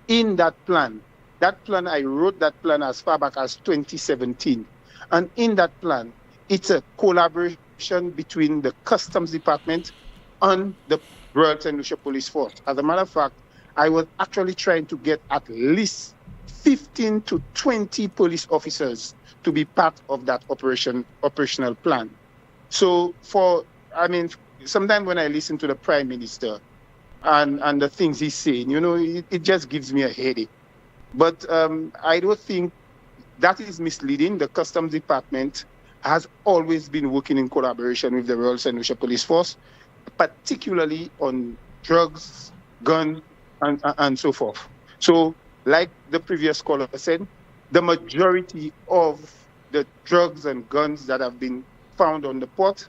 in that plan, I wrote that plan as far back as 2017. And in that plan, it's a collaboration between the Customs Department and the Royal St. Lucia Police Force. As a matter of fact, I was actually trying to get at least 15 to 20 police officers to be part of that operational plan. So sometimes when I listen to the Prime Minister and the things he's saying, it just gives me a headache. But I don't think that is misleading. The Customs Department has always been working in collaboration with the Royal St. Lucia Police Force, particularly on drugs, guns, and so forth. So, like the previous caller said, the majority of the drugs and guns that have been found on the port,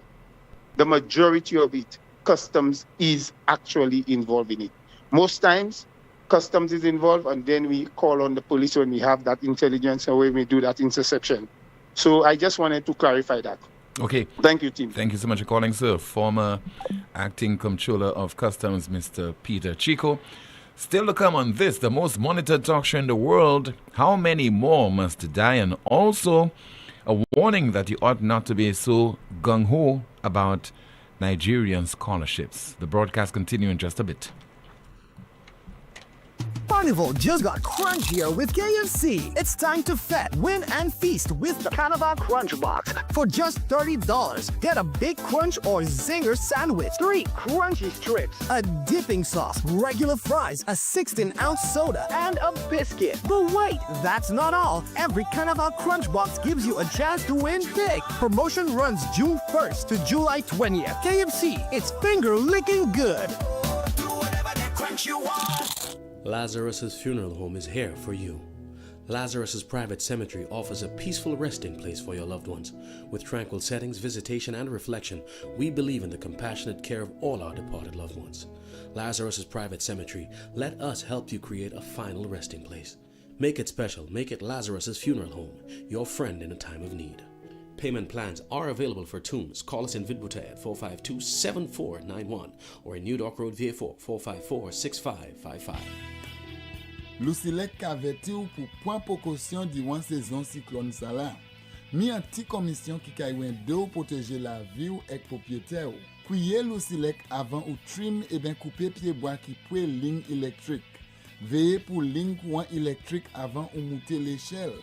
the majority of it, Customs is actually involved in it. Most times, Customs is involved, and then we call on the police when we have that intelligence and when we do that interception. So I just wanted to clarify that. Okay. Thank you, team. Thank you so much for calling, sir. Former Acting Comptroller of Customs, Mr. Peter Chico. Still to come on this, the most monitored talk show in the world, how many more must die? And also a warning that you ought not to be so gung-ho about Nigerian scholarships. The broadcast continue in just a bit. Carnival just got crunchier with KFC. It's time to fat, win, and feast with the Carnival Crunch Box. For just $30, get a Big Crunch or Zinger sandwich, 3 crunchy strips, a dipping sauce, regular fries, a 16-ounce soda, and a biscuit. But wait, that's not all. Every Carnival Crunch Box gives you a chance to win big. Promotion runs June 1st to July 20th. KFC, it's finger-licking good. Do whatever that crunch you want. Lazarus's Funeral Home is here for you. Lazarus's Private Cemetery offers a peaceful resting place for your loved ones. With tranquil settings, visitation, and reflection, we believe in the compassionate care of all our departed loved ones. Lazarus's Private Cemetery, let us help you create a final resting place. Make it special. Make it Lazarus's Funeral Home, your friend in a time of need. Payment plans are available for tombs. Call us in Vidbouté at 452-7491 or in New Dock Road, VA4, 454-6555. Lucilec averti ou pour point précaution durant saison cyclone ça là. Mi un petit commission qui kaywen de ou protéger la vie ou ek propriétaire. Couiller Lucilec avant ou trim et ben couper pied bois qui pouet ligne électrique. Veillez pour ligne courant électrique avant ou monter l'échelle.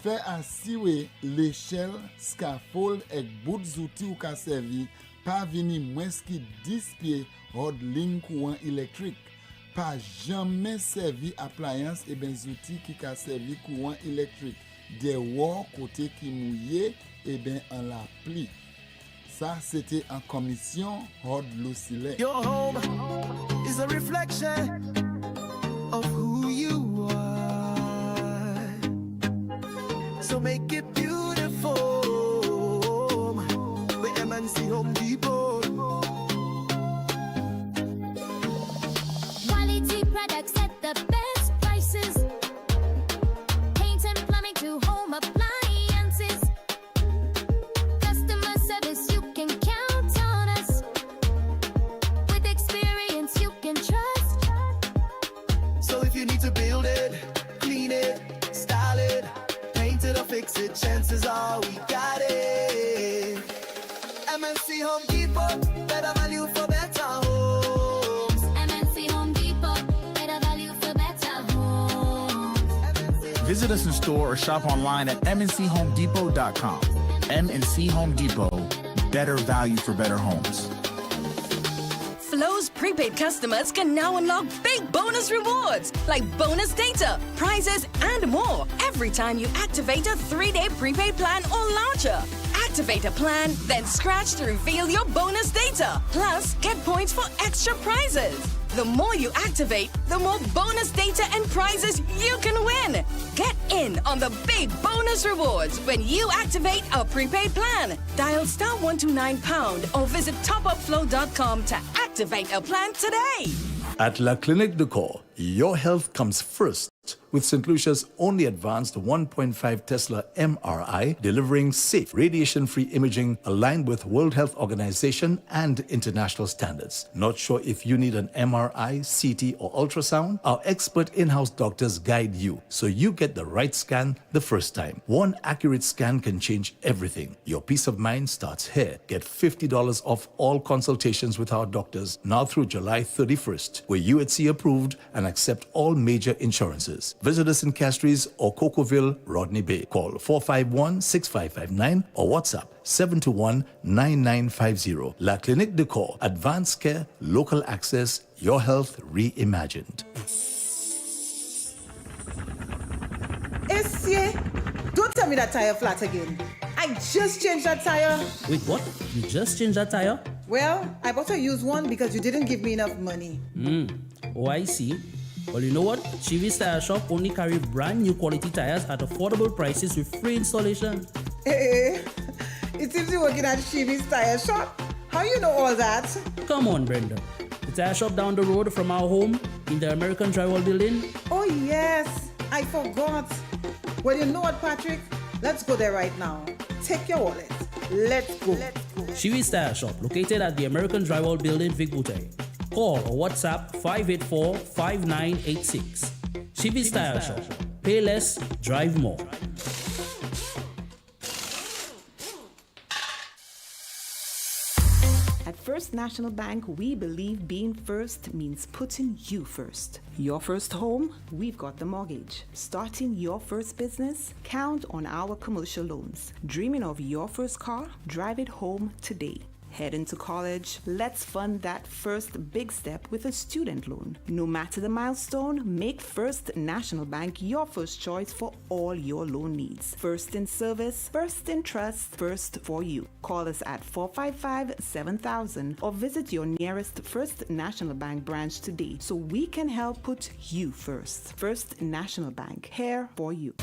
Fait assurer l'échelle, scaffold et bout d'outils ou ka servi pas vini moins qui 10 pieds hors ligne courant électrique. Pas jamais servi appliance et ben outils qui ka servi courant électrique. Des wall côté qui mouillé et ben en la pli. Ça c'était en commission hors Lucilec. Your home is a reflection of who you are. So make it beautiful with MNC Home Depot. Quality products at the best prices. Paint and plumbing to home appliances. Customer service, you can count on us. With experience you can trust. So if you need to build it, clean it, style it, paint it or fix it, chances are we got it. MNC Home Depot, better value for better homes. MNC Home Depot, better value for better homes. Visit us in store or shop online at mnchomedepot.com. MNC Home Depot, better value for better homes. Flo's prepaid customers can now unlock big bonus rewards like bonus data, prizes, and more every time you activate a 3-day prepaid plan or launcher. Activate a plan, then scratch to reveal your bonus data. Plus, get points for extra prizes. The more you activate, the more bonus data and prizes you can win. Get in on the big bonus rewards when you activate a prepaid plan. Dial *129# or visit topupflow.com to activate a plan today. At La Clinique de Corps, your health comes first. with St. Lucia's only advanced 1.5 Tesla MRI, delivering safe, radiation-free imaging aligned with World Health Organization and international standards. Not sure if you need an MRI, CT, or ultrasound? Our expert in-house doctors guide you so you get the right scan the first time. One accurate scan can change everything. Your peace of mind starts here. Get $50 off all consultations with our doctors now through July 31st. We're UHC approved and accept all major insurances. Visit us in Castries or Cocoville, Rodney Bay. Call 451-6559 or WhatsApp 721-9950. La Clinique de Corps. Advanced care, local access, your health reimagined. Essie, don't tell me that tire flat again. I just changed that tire. Wait, what? You just changed that tire? Well, I bought a used one because you didn't give me enough money. Oh, I see. Well, you know what? Chivi's Tire Shop only carry brand new quality tires at affordable prices with free installation. Hey, it seems you're working at Chivi's Tire Shop. How you know all that? Come on, Brenda. The tire shop down the road from our home in the American Drywall Building. Oh, yes. I forgot. Well, you know what, Patrick? Let's go there right now. Take your wallet. Let's go. Chivi's Tire Shop, located at the American Drywall Building, Vic Bouteille. Call or WhatsApp 584-5986. Chivi's Tire Shop. Pay less, drive more. At First National Bank, we believe being first means putting you first. Your first home, we've got the mortgage. Starting your first business, count on our commercial loans. Dreaming of your first car? Drive it home today. Heading to college? Let's fund that first big step with a student loan. No matter the milestone, make First National Bank your first choice for all your loan needs. First in service, first in trust, first for you. Call us at 455-7000 or visit your nearest First National Bank branch today so we can help put you first. First National Bank, here for you.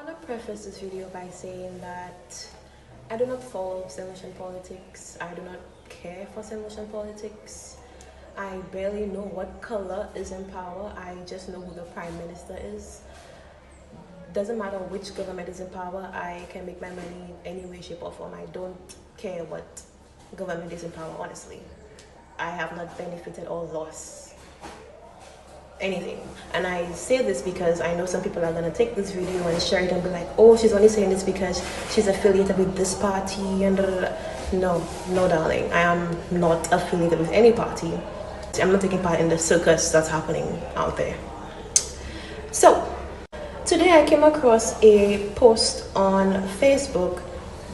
I preface this video by saying that I do not follow St. Lucian politics. I do not care for St. Lucian politics. I barely know what color is in power. I just know who the Prime Minister is. Doesn't matter which government is in power, I can make my money any way, shape or form. I don't care what government is in power, honestly. I have not benefited or lost anything. And I say this because I know some people are going to take this video and share it and be like, oh, she's only saying this because she's affiliated with this party and no, darling, I am not affiliated with any party. I'm not taking part in the circus that's happening out there. So today I came across a post on Facebook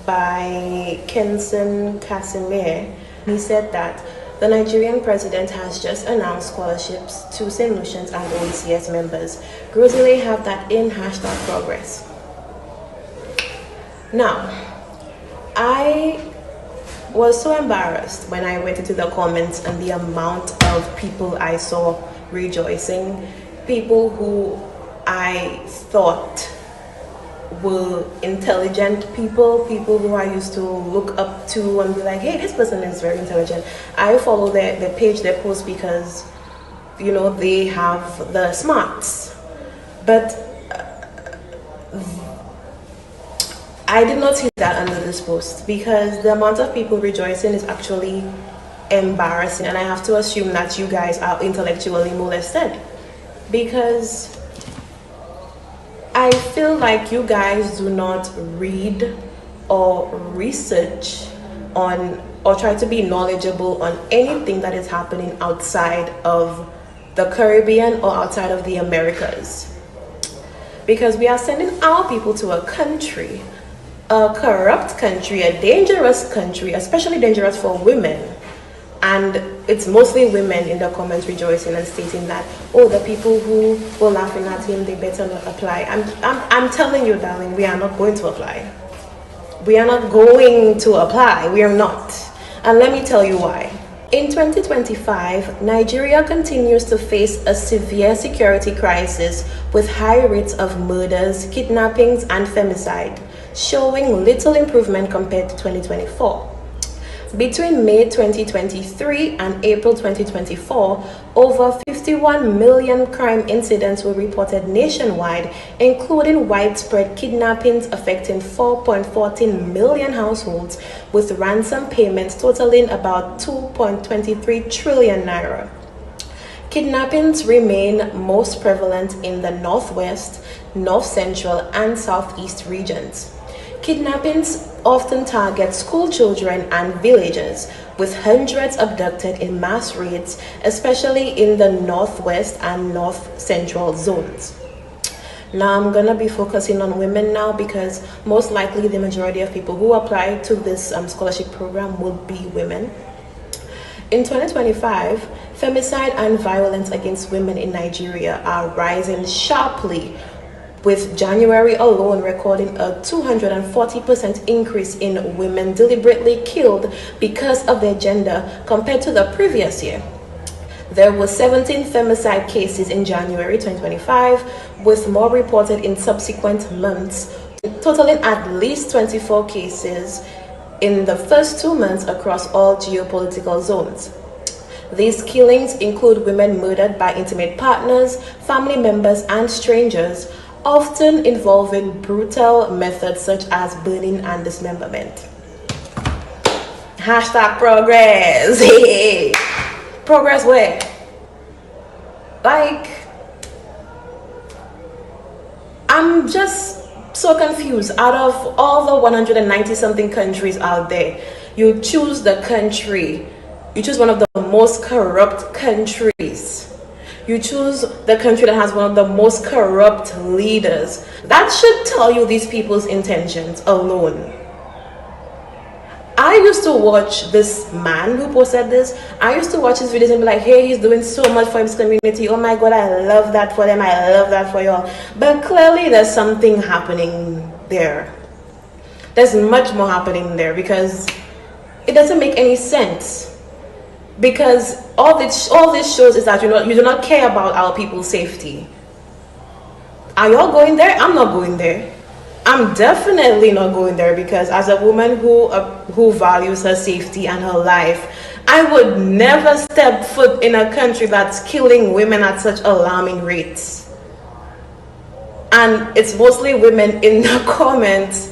by Kenson Casimir. He said that the Nigerian president has just announced scholarships to St. Lucians and OECS members. Grossly have that in #progress. Now, I was so embarrassed when I went into the comments and the amount of people I saw rejoicing, people who I thought were intelligent people who I used to look up to and be like, hey, this person is very intelligent. I follow their page, their post because, you know, they have the smarts. But I did not see that under this post because the amount of people rejoicing is actually embarrassing, and I have to assume that you guys are intellectually molested because I feel like you guys do not read or research on or try to be knowledgeable on anything that is happening outside of the Caribbean or outside of the Americas. Because we are sending our people to a country, a corrupt country, a dangerous country, especially dangerous for women. And it's mostly women in the comments rejoicing and stating that, oh, the people who were laughing at him, they better not apply. I'm telling you, darling, we are not going to apply. We are not going to apply. We are not. And let me tell you why. In 2025, Nigeria continues to face a severe security crisis with high rates of murders, kidnappings, and femicide, showing little improvement compared to 2024. Between May 2023 and April 2024, over 51 million crime incidents were reported nationwide, including widespread kidnappings affecting 4.14 million households, with ransom payments totaling about 2.23 trillion naira. Kidnappings remain most prevalent in the Northwest, North Central, and Southeast regions. Kidnappings often target school children and villagers, with hundreds abducted in mass raids, especially in the Northwest and North Central zones. Now I'm gonna be focusing on women now, because most likely the majority of people who apply to this scholarship program will be women. In 2025, femicide and violence against women in Nigeria are rising sharply, with January alone recording a 240% increase in women deliberately killed because of their gender compared to the previous year. There were 17 femicide cases in January 2025, with more reported in subsequent months, totaling at least 24 cases in the first 2 months across all geopolitical zones. These killings include women murdered by intimate partners, family members, and strangers, often involving brutal methods such as burning and dismemberment. Hashtag progress. Progress where? Like, I'm just so confused. Out of all the 190 something countries out there, you choose the country, you choose one of the most corrupt countries. You choose the country that has one of the most corrupt leaders. That should tell you these people's intentions alone. I used to watch this man who posted this. I used to watch his videos and be like, hey, he's doing so much for his community. Oh my God, I love that for them. I love that for y'all. But clearly there's something happening there. There's much more happening there, because it doesn't make any sense. Because all this shows is that you do not care about our people's safety. Are y'all going there? I'm not going there. I'm definitely not going there, because as a woman who values her safety and her life, I would never step foot in a country that's killing women at such alarming rates. And it's mostly women in the comments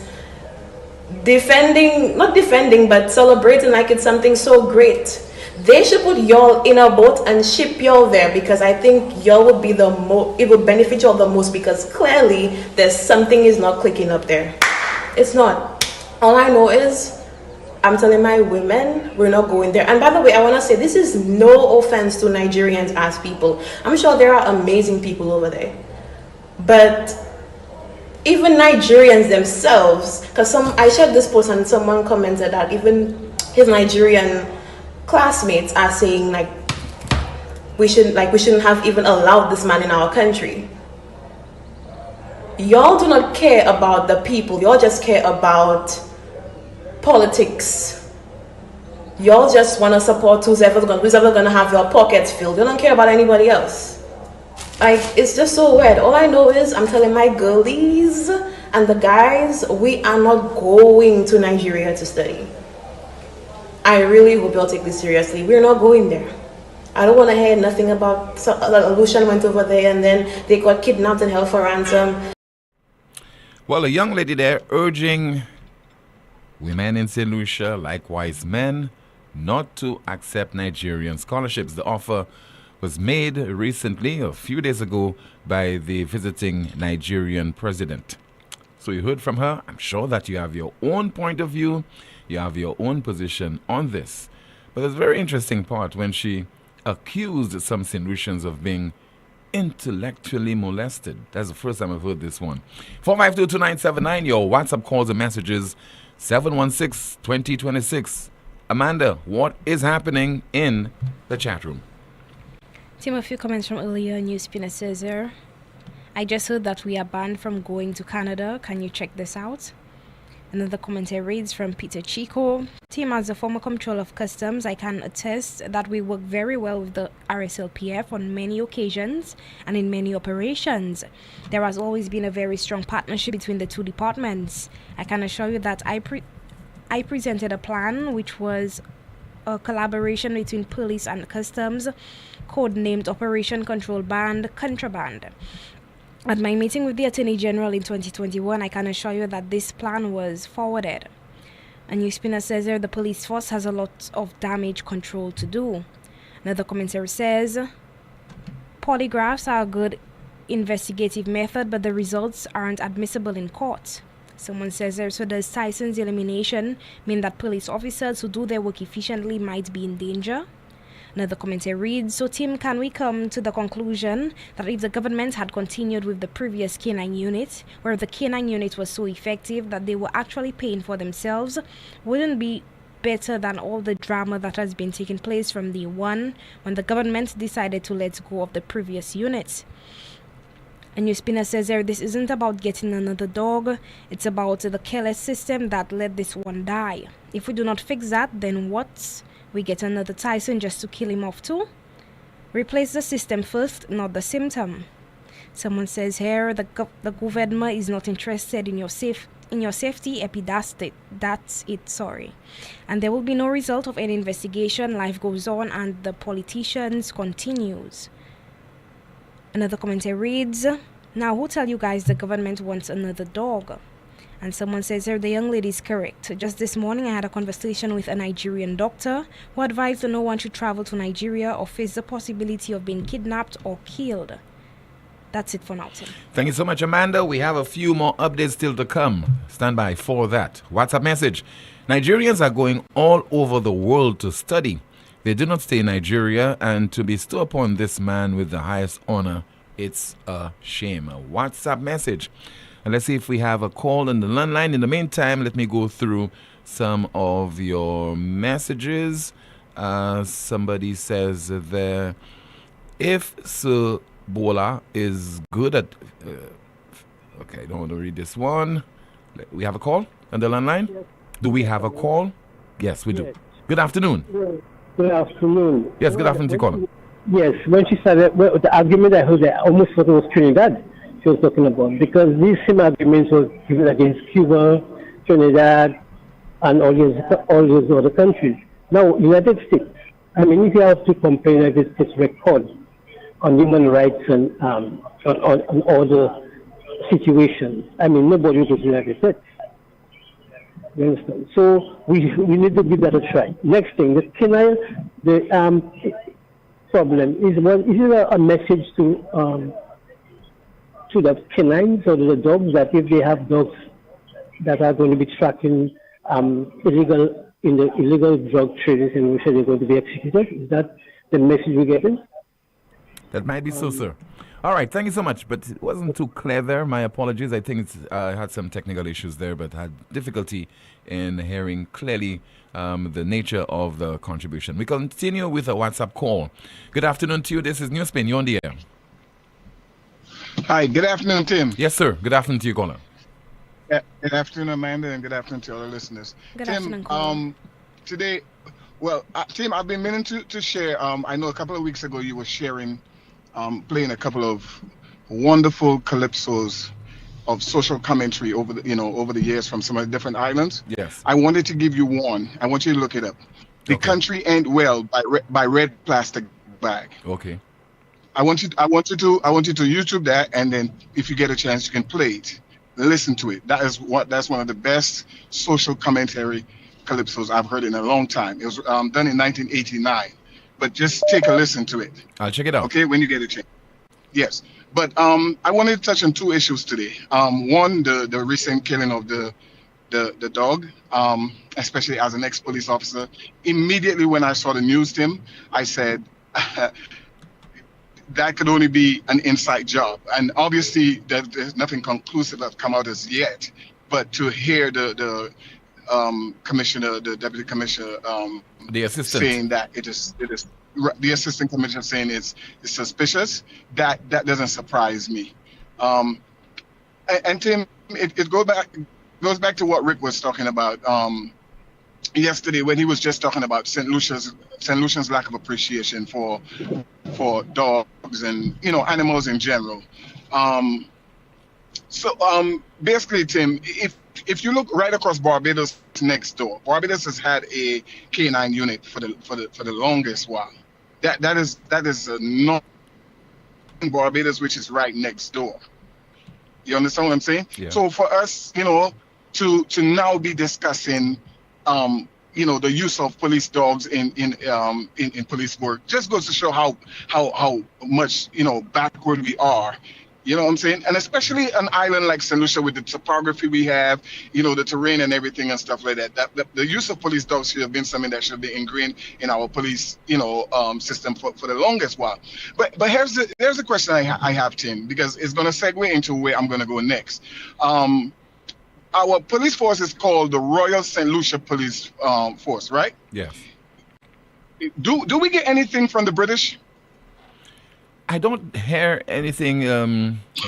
not defending, but celebrating like it's something so great. They should put y'all in a boat and ship y'all there, because I think y'all would be it would benefit y'all the most, because clearly there's something is not clicking up there. It's not. All I know is I'm telling my women we're not going there. And by the way, I want to say this is no offense to Nigerians as people. I'm sure there are amazing people over there. But even Nigerians themselves, because I shared this post and someone commented that even his Nigerian classmates are saying like we shouldn't have even allowed this man in our country. Y'all do not care about the people. Y'all just care about politics. Y'all just want to support who's ever gonna have your pockets filled. You don't care about anybody else. Like, it's just so weird. All I know is I'm telling my girlies and the guys, we are not going to Nigeria to study. I really hope y'all take this seriously. We're not going there. I don't want to hear nothing about Lucian went over there and then they got kidnapped and held for ransom. Well, a young lady there urging women in St. Lucia, likewise men, not to accept Nigerian scholarships. The offer was made recently, a few days ago, by the visiting Nigerian president. So you heard from her. I'm sure that you have your own point of view. You have your own position on this. But there's a very interesting part when she accused some St. Lucians of being intellectually molested. That's the first time I've heard this one. 4522979, your WhatsApp calls and messages, 716-2026. Amanda, what is happening in the chat room? Tim, a few comments from earlier. NewsSpin says here, I just heard that we are banned from going to Canada. Can you check this out? Another commentary reads from Peter Chico. Team, as a former controller of customs, I can attest that we work very well with the RSLPF on many occasions and in many operations. There has always been a very strong partnership between the two departments. I can assure you that I presented a plan which was a collaboration between police and customs, codenamed Operation Control Band Contraband. At my meeting with the Attorney General in 2021, I can assure you that this plan was forwarded. A NewsSpinner says here the police force has a lot of damage control to do. Another commentary says, polygraphs are a good investigative method, but the results aren't admissible in court. Someone says there, so does Tyson's elimination mean that police officers who do their work efficiently might be in danger? Another commentary reads, so Tim, can we come to the conclusion that if the government had continued with the previous K9 unit, where the K9 unit was so effective that they were actually paying for themselves, wouldn't be better than all the drama that has been taking place from day one when the government decided to let go of the previous units? A NewsSpinner says there, this isn't about getting another dog, it's about the careless system that let this one die. If we do not fix that, then what? We get another Tyson just to kill him off too? Replace the system first, not the symptom. Someone says here, the government is not interested in your safety, epi, that's it, sorry. And there will be no result of any investigation, life goes on and the politicians continues. Another commentary reads, now who tell you guys the government wants another dog? And someone says here, the young lady is correct. Just this morning I had a conversation with a Nigerian doctor who advised that no one should travel to Nigeria or face the possibility of being kidnapped or killed. That's it for now, Tim. Thank you so much, Amanda. We have a few more updates still to come. Stand by for that. WhatsApp message. Nigerians are going all over the world to study. They do not stay in Nigeria, and to bestow upon this man with the highest honor, it's a shame. A WhatsApp message. And let's see if we have a call on the landline. In the meantime, let me go through some of your messages. Somebody says there, if Sir Bola is good at... okay, I don't want to read this one. We have a call on the landline? Yes. Do we have a call? Yes, we do. Yes. Good afternoon. Good afternoon. Yes, good afternoon to caller. Yes, when she started, well, the argument I heard, I almost thought it was Trinidad she was talking about, because these same arguments were given against Cuba, Trinidad, and all those other countries. Now, United States, I mean, if you have to compare United States record on human rights and on all the situations, I mean, nobody goes to United States. You understand? So we need to give that a try. Next thing, the problem is it a message to the canines or to the dogs that if they have dogs that are going to be tracking illegal drug traders in Russia, they're going to be executed? Is that the message we're getting? That might be so, sir. All right, thank you so much. But it wasn't too clear there. My apologies. I think I had some technical issues there, but had difficulty in hearing clearly the nature of the contribution. We continue with a WhatsApp call. Good afternoon to you. This is NewsSpin. You're on the air. Hi, good afternoon, Tim. Yes, sir. Good afternoon to you, caller. Yeah, good afternoon, Amanda, and good afternoon to all the listeners. Good Tim, afternoon, today, well, Tim, I've been meaning to share. I know a couple of weeks ago you were sharing, playing a couple of wonderful calypsos of social commentary over the years from some of the different islands. Yes. I wanted to give you one. I want you to look it up. The Country Ain't Well by Red Plastic Bag. Okay. I want you to YouTube that, and then if you get a chance, you can play it. Listen to it. That's one of the best social commentary calypsos I've heard in a long time. It was done in 1989, but just take a listen to it. I'll check it out. Okay, when you get a chance. Yes, but I wanted to touch on two issues today. One, the recent killing of the dog, especially as an ex-police officer. Immediately when I saw the news, Tim, I said, that could only be an inside job. And obviously there's nothing conclusive that's come out as yet, but to hear the commissioner, the deputy commissioner, the assistant saying that it is the assistant commissioner saying it's suspicious, that doesn't surprise me. And Tim, it goes back to what Rick was talking about yesterday when he was just talking about St. Lucian's lack of appreciation for dogs and animals in general. So basically, Tim, if if you look right across Barbados next door, Barbados has had a K9 unit for the longest while. That is not Barbados, which is right next door. You understand what I'm saying? Yeah. So for us, to now be discussing, the use of police dogs in police work just goes to show how much backward we are. You know what I'm saying? And especially an island like St. Lucia with the topography we have, the terrain and everything and stuff like that. The use of police dogs should have been something that should be ingrained in our police, system for the longest while. But here's the question I have, Tim, because it's going to segue into where I'm going to go next. Our police force is called the Royal St. Lucia Police Force, right? Yes. Do we get anything from the British? I don't hear anything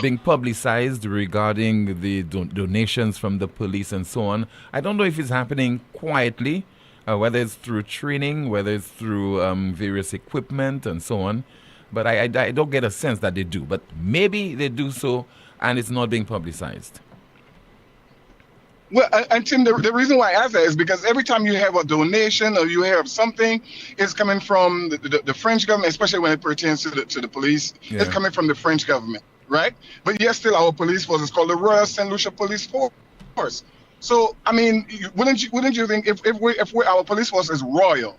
being publicized regarding the donations from the police and so on. I don't know if it's happening quietly, whether it's through training, whether it's through various equipment and so on. But I don't get a sense that they do. But maybe they do so and it's not being publicized. Well, and Tim, the reason why I ask that is because every time you have a donation or you hear of something, it's coming from the French government, especially when it pertains to the police. Yeah. It's coming from the French government, right? But yet still our police force is called the Royal St. Lucia Police Force. So, I mean, wouldn't you think if our police force is royal,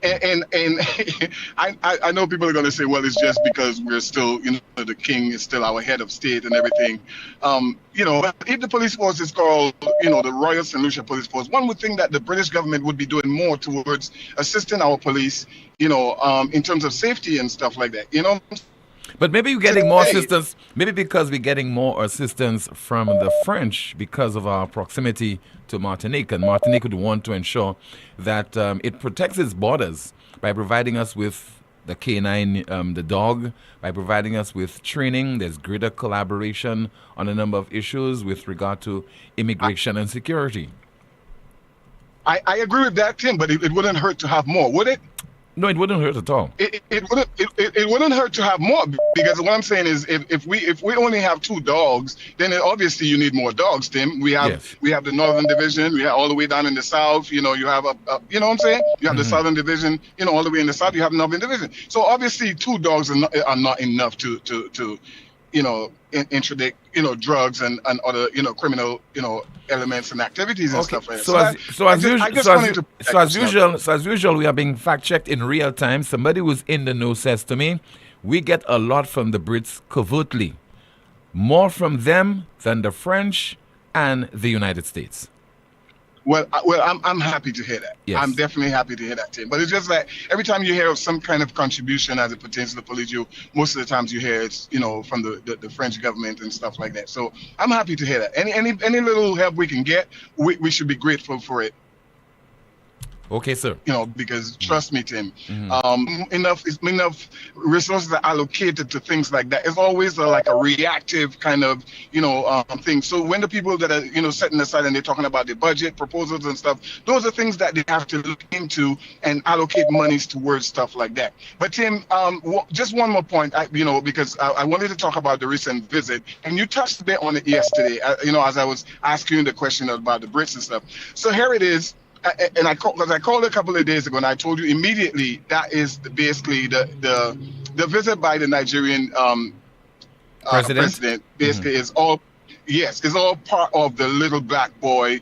and I know people are going to say, well, it's just because we're still, the king is still our head of state and everything. But if the police force is called, the Royal St. Lucia Police Force, one would think that the British government would be doing more towards assisting our police, in terms of safety and stuff like that, But maybe you're getting more assistance, maybe because we're getting more assistance from the French because of our proximity to Martinique. And Martinique would want to ensure that it protects its borders by providing us with the K9, the dog, by providing us with training. There's greater collaboration on a number of issues with regard to immigration and security. I agree with that, Tim, but it wouldn't hurt to have more, would it? No, it wouldn't hurt at all. It wouldn't hurt to have more, because what I'm saying is if we only have 2 dogs, then obviously you need more dogs, Tim. We have the Northern Division, we have all the way down in the South. You have you know what I'm saying? You have the Southern Division, all the way in the South. You have the Northern Division. So obviously 2 dogs are not enough to interdict drugs and other criminal elements and activities and stuff like that. So as usual, we are being fact checked in real time. Somebody who's in the know says to me, we get a lot from the Brits covertly, more from them than the French and the United States. Well, I'm happy to hear that. Yes. I'm definitely happy to hear that, Tim. But it's just like every time you hear of some kind of contribution as it pertains to the police, most of the times you hear it's from the French government and stuff like that. So I'm happy to hear that. Any little help we can get, we should be grateful for it. Okay, sir. Because trust me, Tim, enough resources are allocated to things like that. It's always like a reactive kind of, thing. So when the people that are, setting aside and they're talking about the budget proposals and stuff, those are things that they have to look into and allocate monies towards stuff like that. But Tim, just one more point, because I wanted to talk about the recent visit, and you touched a bit on it yesterday, as I was asking you the question about the Brits and stuff. So here it is. And I called a couple of days ago, and I told you immediately that is basically the visit by the Nigerian president. Basically, is all part of the little black boy.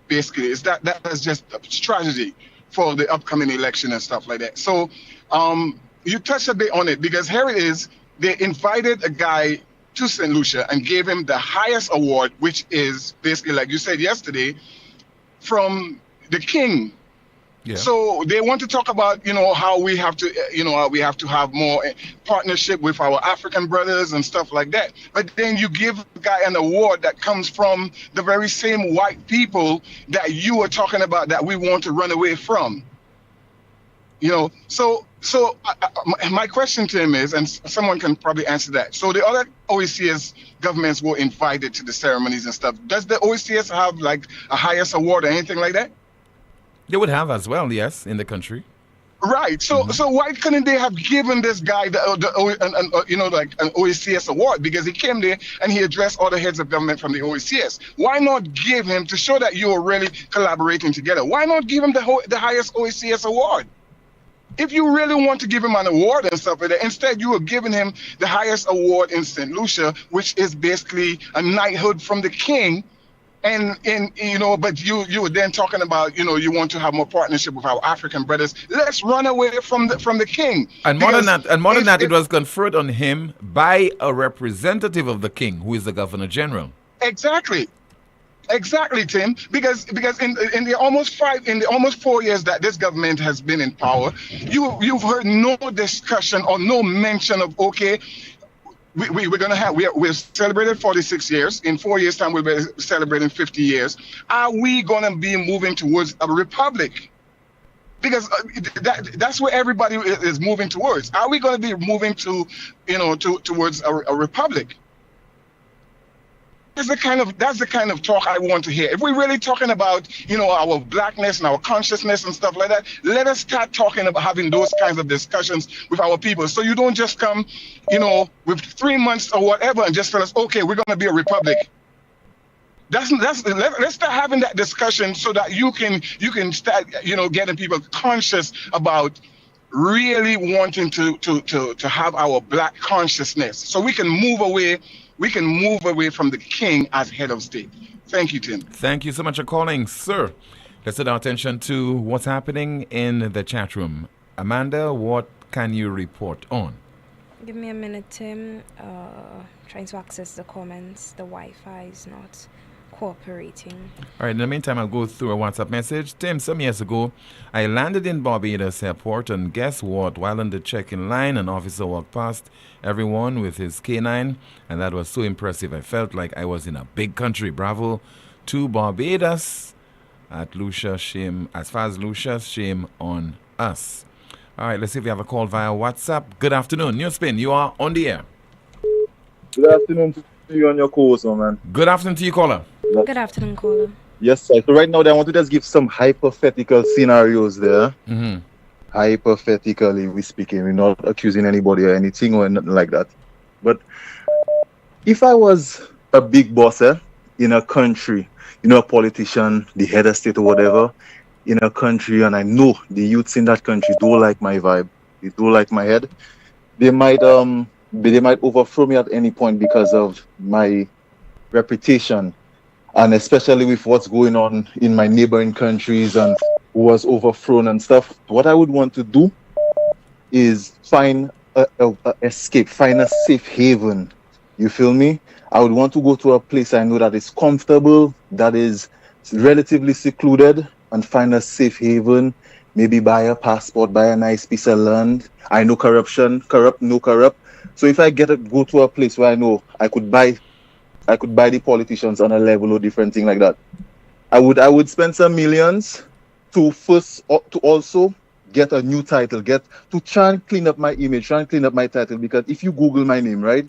Basically, is that is just a strategy for the upcoming election and stuff like that. So, you touched a bit on it, because here it is. They invited a guy to St. Lucia and gave him the highest award, which is basically, like you said yesterday, from the king. Yeah. So they want to talk about, how we have to, have more partnership with our African brothers and stuff like that. But then you give the guy an award that comes from the very same white people that you were talking about that we want to run away from. So my question to him is, and someone can probably answer that. So the other OECS governments were invited to the ceremonies and stuff. Does the OECS have like a highest award or anything like that? They would have as well, yes, in the country. Right. So why couldn't they have given this guy like an OECS award, because he came there and he addressed all the heads of government from the OECS? Why not give him, to show that you are really collaborating together? Why not give him the highest OECS award? If you really want to give him an award and stuff like that, instead you are giving him the highest award in St. Lucia, which is basically a knighthood from the king. And but you were then talking about, you want to have more partnership with our African brothers. Let's run away from the king. And more than that, it was conferred on him by a representative of the king, who is the Governor General. Exactly, Tim. Because in the almost 4 years that this government has been in power, you've heard no discussion or no mention of, okay, we're celebrated 46 years. In 4 years' time, we'll be celebrating 50 years. Are we going to be moving towards a republic? Because that's where everybody is moving towards. Are we going to be moving towards a republic? That's the kind of talk I want to hear. If we're really talking about, our blackness and our consciousness and stuff like that, let us start talking about having those kinds of discussions with our people. So you don't just come, with 3 months or whatever and just tell us, okay, we're going to be a republic. Let's start having that discussion so that you can start, getting people conscious about really wanting to have our black consciousness, so we can move away. We can move away from the king as head of state. Thank you, Tim. Thank you so much for calling, sir. Let's set our attention to what's happening in the chat room. Amanda, what can you report on? Give me a minute, Tim. Trying to access the comments. The Wi-Fi is not cooperating. All right, in the meantime, I'll go through a WhatsApp message. Tim, some years ago, I landed in Barbados Airport, and guess what? While in the check-in line, an officer walked past everyone with his K9, and that was so impressive. I felt like I was in a big country. Bravo to Barbados. At Lucia, shame. As far as Lucia, shame on us. All right, let's see if we have a call via WhatsApp. Good afternoon. NewsSpin, you are on the air. Good afternoon to you and your co-host, man. Good afternoon to you, caller. Good afternoon, caller. Yes, sir. So right now, I want to just give some hypothetical scenarios there. Mm-hmm. Hypothetically, we're speaking. We're not accusing anybody or anything or nothing like that. But if I was a big boss in a country, a politician, the head of state or whatever, in a country, and I know the youths in that country don't like my vibe, they don't like my head, they might overthrow me at any point because of my reputation, and especially with what's going on in my neighboring countries and who was overthrown and stuff. What I would want to do is find a escape, find a safe haven. You feel me? I would want to go to a place I know that is comfortable, that is relatively secluded, and find a safe haven. Maybe buy a passport, buy a nice piece of land. I know corruption, no corrupt. So if I go to a place where I know I could buy the politicians on a level or different thing like that, I would spend some millions to also get a new title, to try and clean up my image, try and clean up my title. Because if you Google my name, right,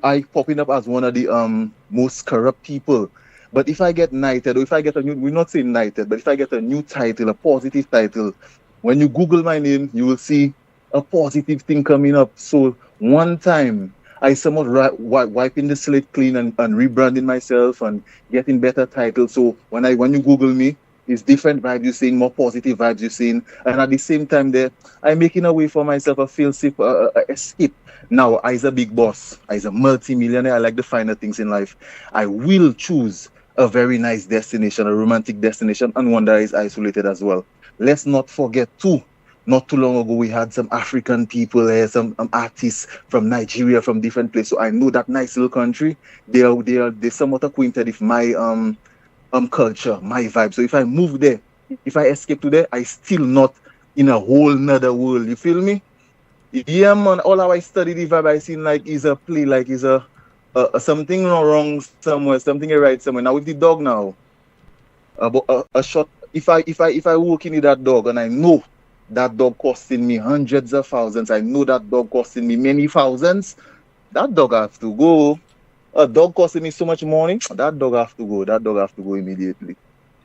I popping up as one of the most corrupt people. But if I get knighted, or if I get we're not saying knighted, but if I get a new title, a positive title, when you Google my name, you will see a positive thing coming up. So one time, I somewhat wiping the slate clean and rebranding myself and getting better titles. So when you Google me, it's different vibes you're seeing, more positive vibes you're seeing. And at the same time there, I'm making a way for myself, a feel-safe escape. Now, as a big boss, as a multi-millionaire, I like the finer things in life. I will choose a very nice destination, a romantic destination, and one that is isolated as well. Let's not forget too, not too long ago, we had some African people here, some artists from Nigeria, from different places. So I know that nice little country, they're somewhat acquainted with my culture, my vibe. So if I move there, if I escape to there, I still not in a whole nother world. You feel me? Yeah, man. All how I study the vibe, I seen like is a play, like is a something wrong somewhere, something right somewhere. Now with the dog now, a shot. If I walk into that dog and I know that dog costing me hundreds of thousands, I know that dog costing me many thousands, that dog have to go. A dog costing me so much money, that dog have to go. That dog have to go immediately.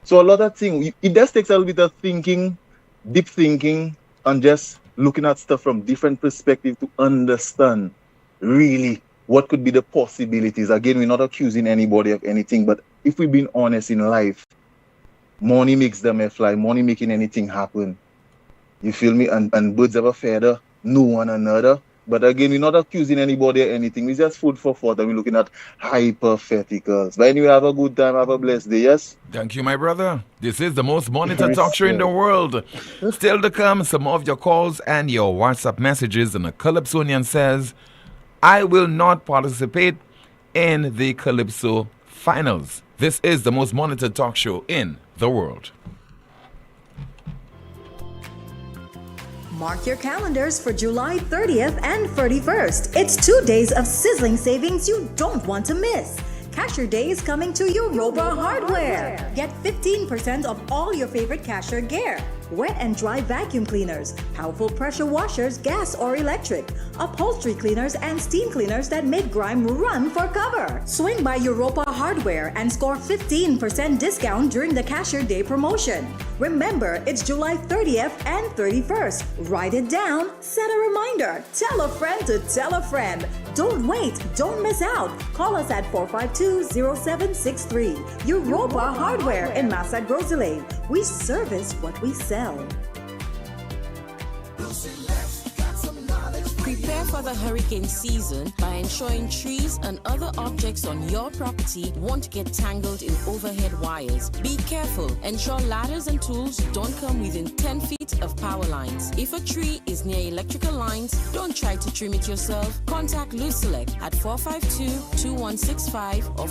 So a lot of things, it just takes a little bit of thinking, deep thinking, and just looking at stuff from different perspectives to understand really what could be the possibilities. Again, we're not accusing anybody of anything, but if we've been honest in life, money makes them fly, money making anything happen. You feel me? And birds of a feather know one another. But again, we're not accusing anybody of anything. It's just food for thought, and we're looking at hypotheticals. But anyway, have a good time, have a blessed day, yes? Thank you, my brother. This is the most monitored talk show in the world. Still to come, some of your calls and your WhatsApp messages. And a Calypsonian says, I will not participate in the Calypso finals. This is the most monitored talk show in the world. Mark your calendars for July 30th and 31st. It's 2 days of sizzling savings you don't want to miss. Cashier Day is coming to Europa Hardware. Get 15% off all your favorite cashier gear. Wet and dry vacuum cleaners, powerful pressure washers, gas or electric, upholstery cleaners, and steam cleaners that make grime run for cover. Swing by Europa Hardware and score 15% discount during the Cashier Day promotion. Remember, it's July 30th and 31st. Write it down, set a reminder, tell a friend to tell a friend. Don't wait, don't miss out. Call us at 452-0763. Europa Hardware in Massa Grosley. We service what we sell. Prepare for the hurricane season by ensuring trees and other objects on your property won't get tangled in overhead wires. Be careful. Ensure ladders and tools don't come within 10 feet of power lines. If a tree is near electrical lines, don't try to trim it yourself. Contact Lucelec at 452-2165 or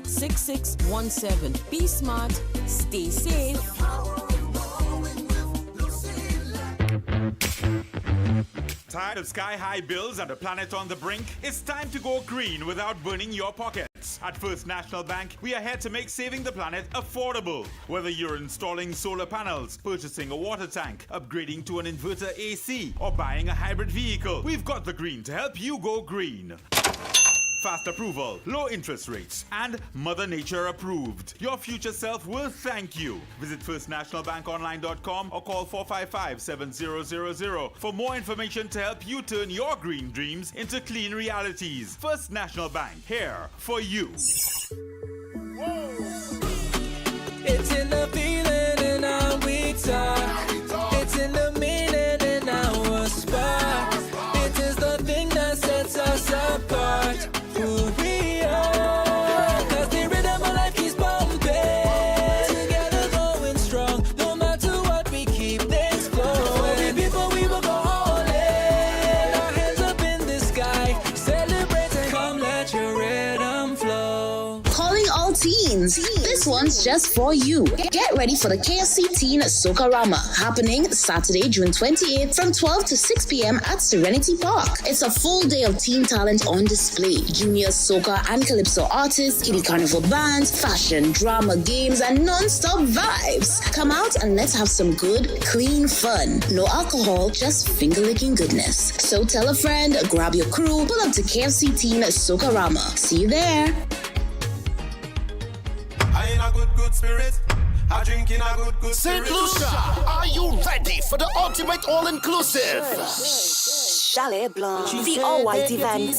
454-6617. Be smart, stay safe. Tired of sky-high bills and a planet on the brink? It's time to go green without burning your pockets. At First National Bank, we are here to make saving the planet affordable. Whether you're installing solar panels, purchasing a water tank, upgrading to an inverter AC, or buying a hybrid vehicle, we've got the green to help you go green. Fast approval, low interest rates, and Mother Nature approved. Your future self will thank you. Visit firstnationalbankonline.com or call 455-7000 for more information to help you turn your green dreams into clean realities. First National Bank, here for you. Whoa. It's in the feeling in our we talk. It's in the meaning in our spark. It is the thing that sets us apart. Who we are, 'cause the rhythm of life keeps bumping. Together going strong, no matter what we keep things flowing. Before we will go all in, our hands up in the sky, celebrating. Come let your rhythm flow. Calling all teens. This one's just for you. Get ready for the KFC Teen Socarama, happening Saturday, June 28th from 12 to 6 p.m. at Serenity Park. It's a full day of teen talent on display. Junior soca and calypso artists, kiddie carnival bands, fashion, drama, games, and non-stop vibes. Come out and let's have some good, clean fun. No alcohol, just finger-licking goodness. So tell a friend, grab your crew, pull up to KFC Teen Socarama. See you there. I in a good spirit. I drink in a good St. Lucia, are you ready for the ultimate all-inclusive? Chalet Blanc, the all-white event.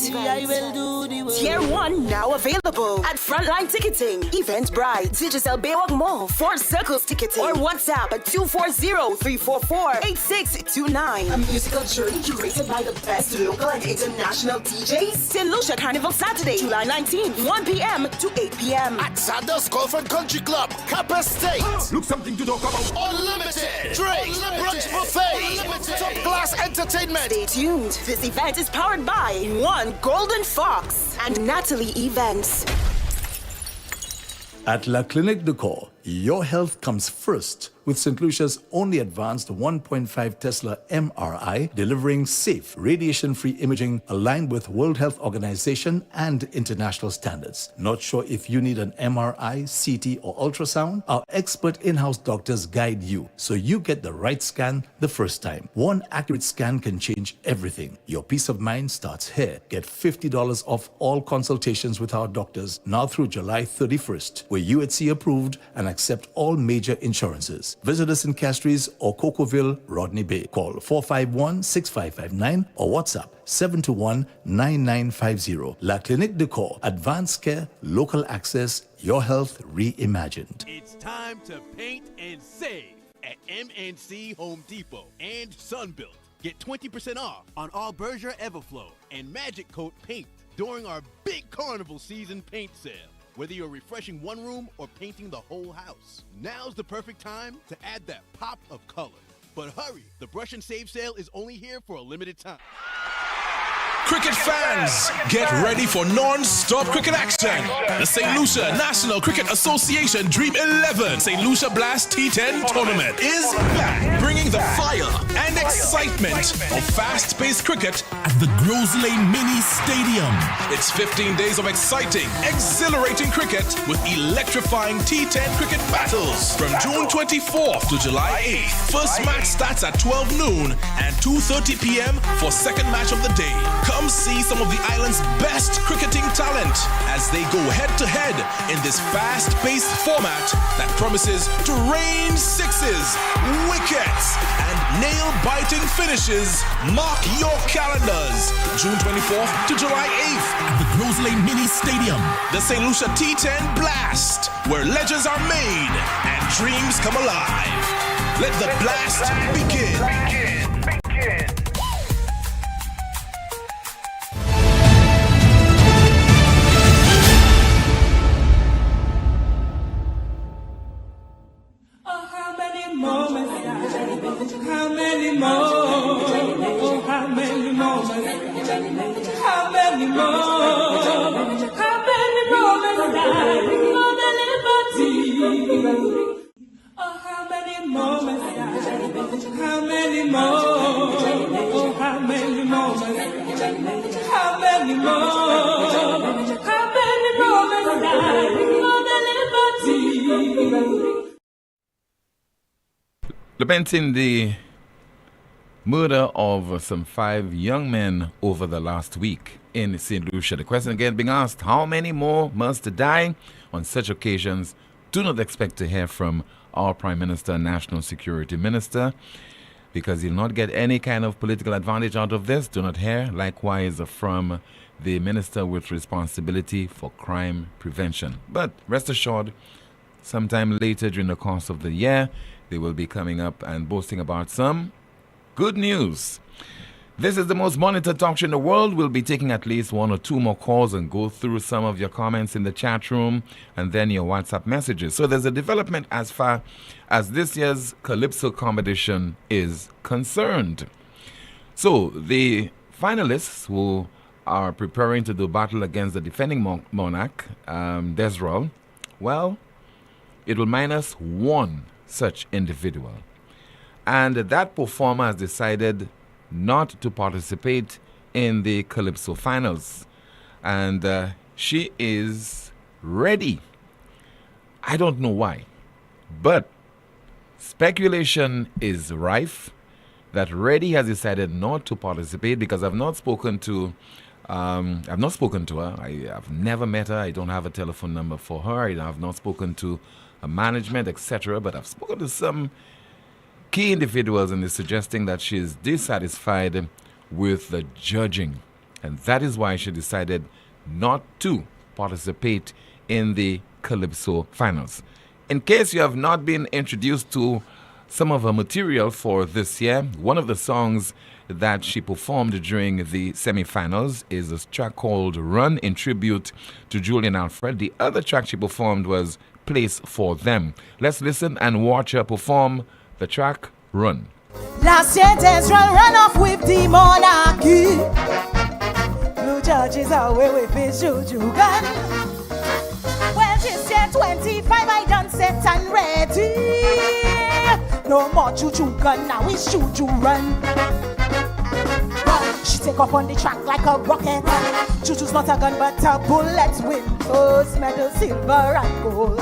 Tier 1 now available at Frontline Ticketing, Eventbrite, Digicel Baywalk Mall, 4 Circles Ticketing, or WhatsApp at 240-344-8629. A musical journey curated by the best local and international DJs. St. Lucia Carnival Saturday, July 19th, 1 p.m. to 8 p.m. At Sanders Golf and Country Club, Kappa State. Look something to talk about. Unlimited drinks, brunch buffet, top-class entertainment. Stay tuned. This event is powered by One Golden Fox and Natalie Events. At La Clinique de Corps, your health comes first with St. Lucia's only advanced 1.5 Tesla MRI, delivering safe, radiation-free imaging aligned with World Health Organization and international standards. Not sure if you need an MRI, CT, or ultrasound? Our expert in-house doctors guide you so you get the right scan the first time. One accurate scan can change everything. Your peace of mind starts here. Get $50 off all consultations with our doctors now through July 31st. We're UHC approved and accept all major insurances. Place. Visit us in Castries or Cocoville, Rodney Bay. Call 451-6559 or WhatsApp 721-9950. La Clinique de Corps. Advanced care, local access, your health reimagined. It's time to paint and save at MNC Home Depot and Sunbelt. Get 20% off on all Berger Everflow and Magic Coat paint during our big carnival season paint sale. Whether you're refreshing one room or painting the whole house, now's the perfect time to add that pop of color. But hurry, the Brush and Save sale is only here for a limited time. Cricket fans, get ready for non-stop cricket action. The St. Lucia National Cricket Association Dream 11 St. Lucia Blast T10 tournament is back, bringing the fire and excitement of fast-paced cricket at the Grosley Mini Stadium. It's 15 days of exciting, exhilarating cricket with electrifying T10 cricket battles from June 24th to July 8th. First match starts at 12 noon and 2:30 p.m. for second match of the day. Come see some of the island's best cricketing talent as they go head-to-head in this fast-paced format that promises to rain sixes, wickets, and nail-biting finishes. Mark your calendars. June 24th to July 8th at the Grosley Mini Stadium. The St. Lucia T10 Blast, where legends are made and dreams come alive. Let the blast begin. How many more? Oh, how many moments? How many more? How many moments for the liberty? Oh, how many moments? How many more? Oh, how many moments? How many more? How many moments for the liberty? Lamenting the murder of some 5 young men over the last week in St. Lucia. The question again being asked, how many more must die? On such occasions, do not expect to hear from our Prime Minister and National Security Minister, because he'll not get any kind of political advantage out of this. Do not hear likewise from the Minister with responsibility for crime prevention. But rest assured, sometime later during the course of the year, they will be coming up and boasting about some good news. This is the most monitored talk show in the world. We'll be taking at least 1 or 2 more calls and go through some of your comments in the chat room and then your WhatsApp messages. So there's a development as far as this year's Calypso competition is concerned. So the finalists who are preparing to do battle against the defending monarch, Desrol, well, it will minus 1 such individual. And that performer has decided not to participate in the Calypso finals. And she is ready. I don't know why, but speculation is rife that Reddy has decided not to participate because I've not spoken to her. I've never met her. I don't have a telephone number for her. I have not spoken to her management, etc. But I've spoken to some key individuals, and they're suggesting that she is dissatisfied with the judging, and that is why she decided not to participate in the Calypso finals. In case you have not been introduced to some of her material for this year, one of the songs that she performed during the semi-finals is a track called Run, in tribute to Julian Alfred. The other track she performed was Place for Them. Let's listen and watch her perform the track Run. Last year Desrol ran off with the monarchy. Blue judges away with his juju gun. Well, this year 25 I done set and ready. No more juju gun, now it's juju run. She take off on the track like a rocket. Juju's not a gun but a bullet. Win those medals, silver and gold.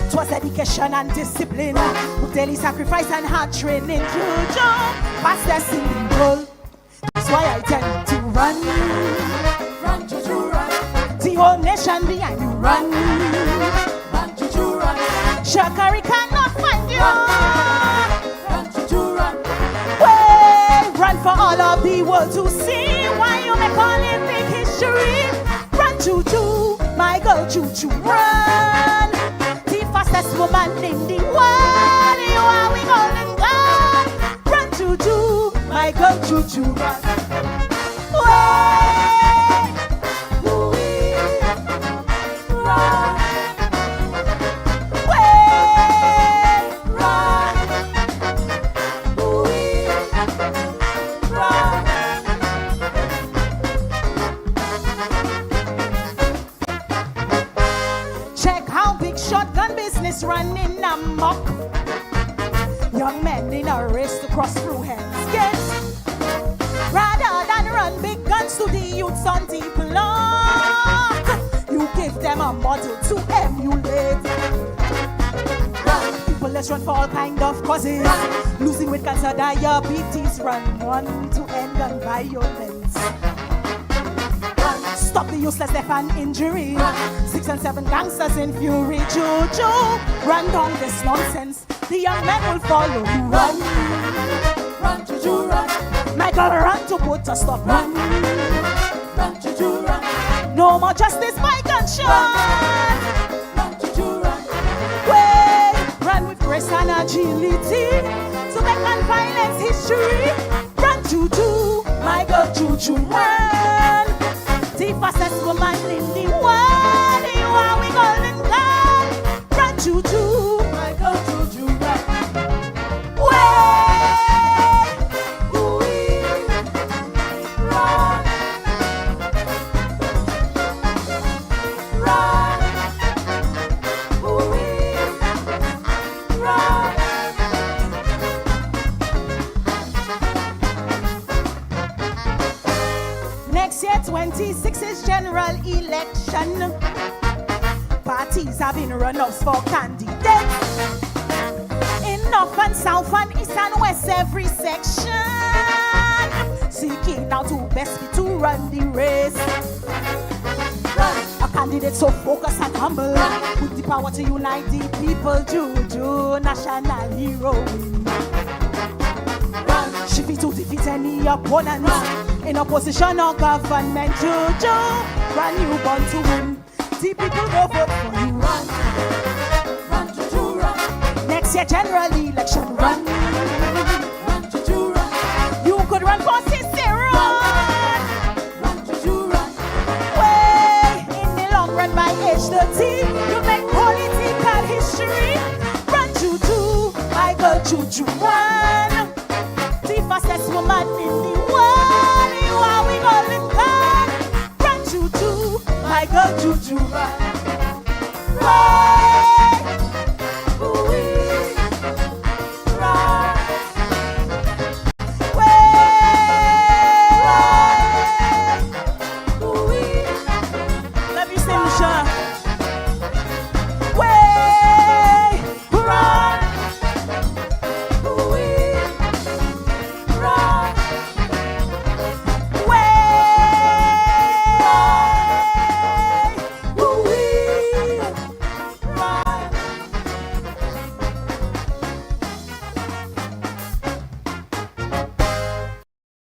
It was dedication and discipline, with daily sacrifice and hard training. Juju, past their singing goal. That's why I tend to run. Run, Juju, run. The whole nation behind you, run. Run, Juju, run. Shakari can the world to see. Why you may call it big history? Run, choo-choo, my girl, choo-choo, run. The fastest woman in the world, you are we golden gun. Run, choo-choo, my girl, choo-choo, run. Way, ooh-wee, run. Way, run. Ooh-wee, run. Check how big shotgun business running amok. Young men in a race to cross through hell's gates. Rather than run big guns to the youths on the block, you give them a model to emulate. Run, people, let's run for all kind of causes. Losing weight, cancer, diabetes. Run one to end gun violence. Stop the useless death and injury. 6 and 7 gangsters in fury. Jojo, run down this nonsense. The young men will follow you. Run, run, Jojo, run. Michael, run to put a stop. Run, run, Jojo, run. No more justice by gunshot. Run, Jojo, run. Way, run with grace and agility to make non-violence history. Run, Jojo, Michael, Jojo, run. The fastest woman in the world, you are we golden gun. Run, choo-choo, my girl, choo-choo, run. Way, ooh-wee, run. Run, ooh-wee, run. Next year, 26 is general election. Parties have been run-ups for candidates. In North and South and East and West, every section. Seeking out who best fit to run the race. A candidate so focused and humble, with the power to unite the people. Juju, national heroine. She fit to defeat any opponent in opposition or government. Jojo, run, you born to win. The people go vote for you. Run, run, Jojo, run. Next year general election. Run, run, Jojo, run. You could run for sister. Run, run, Jojo, run. Way in the long run by age 13, you make political history. Run, Jojo, my girl, Jojo, run. The fastest woman in the world, you are we golden gun. Run, choo-choo, my girl, choo-choo, run. Way, ooh-wee, run. Way, ooh-wee. Let me sing, Lucia. Way, run. Ooh-wee, run.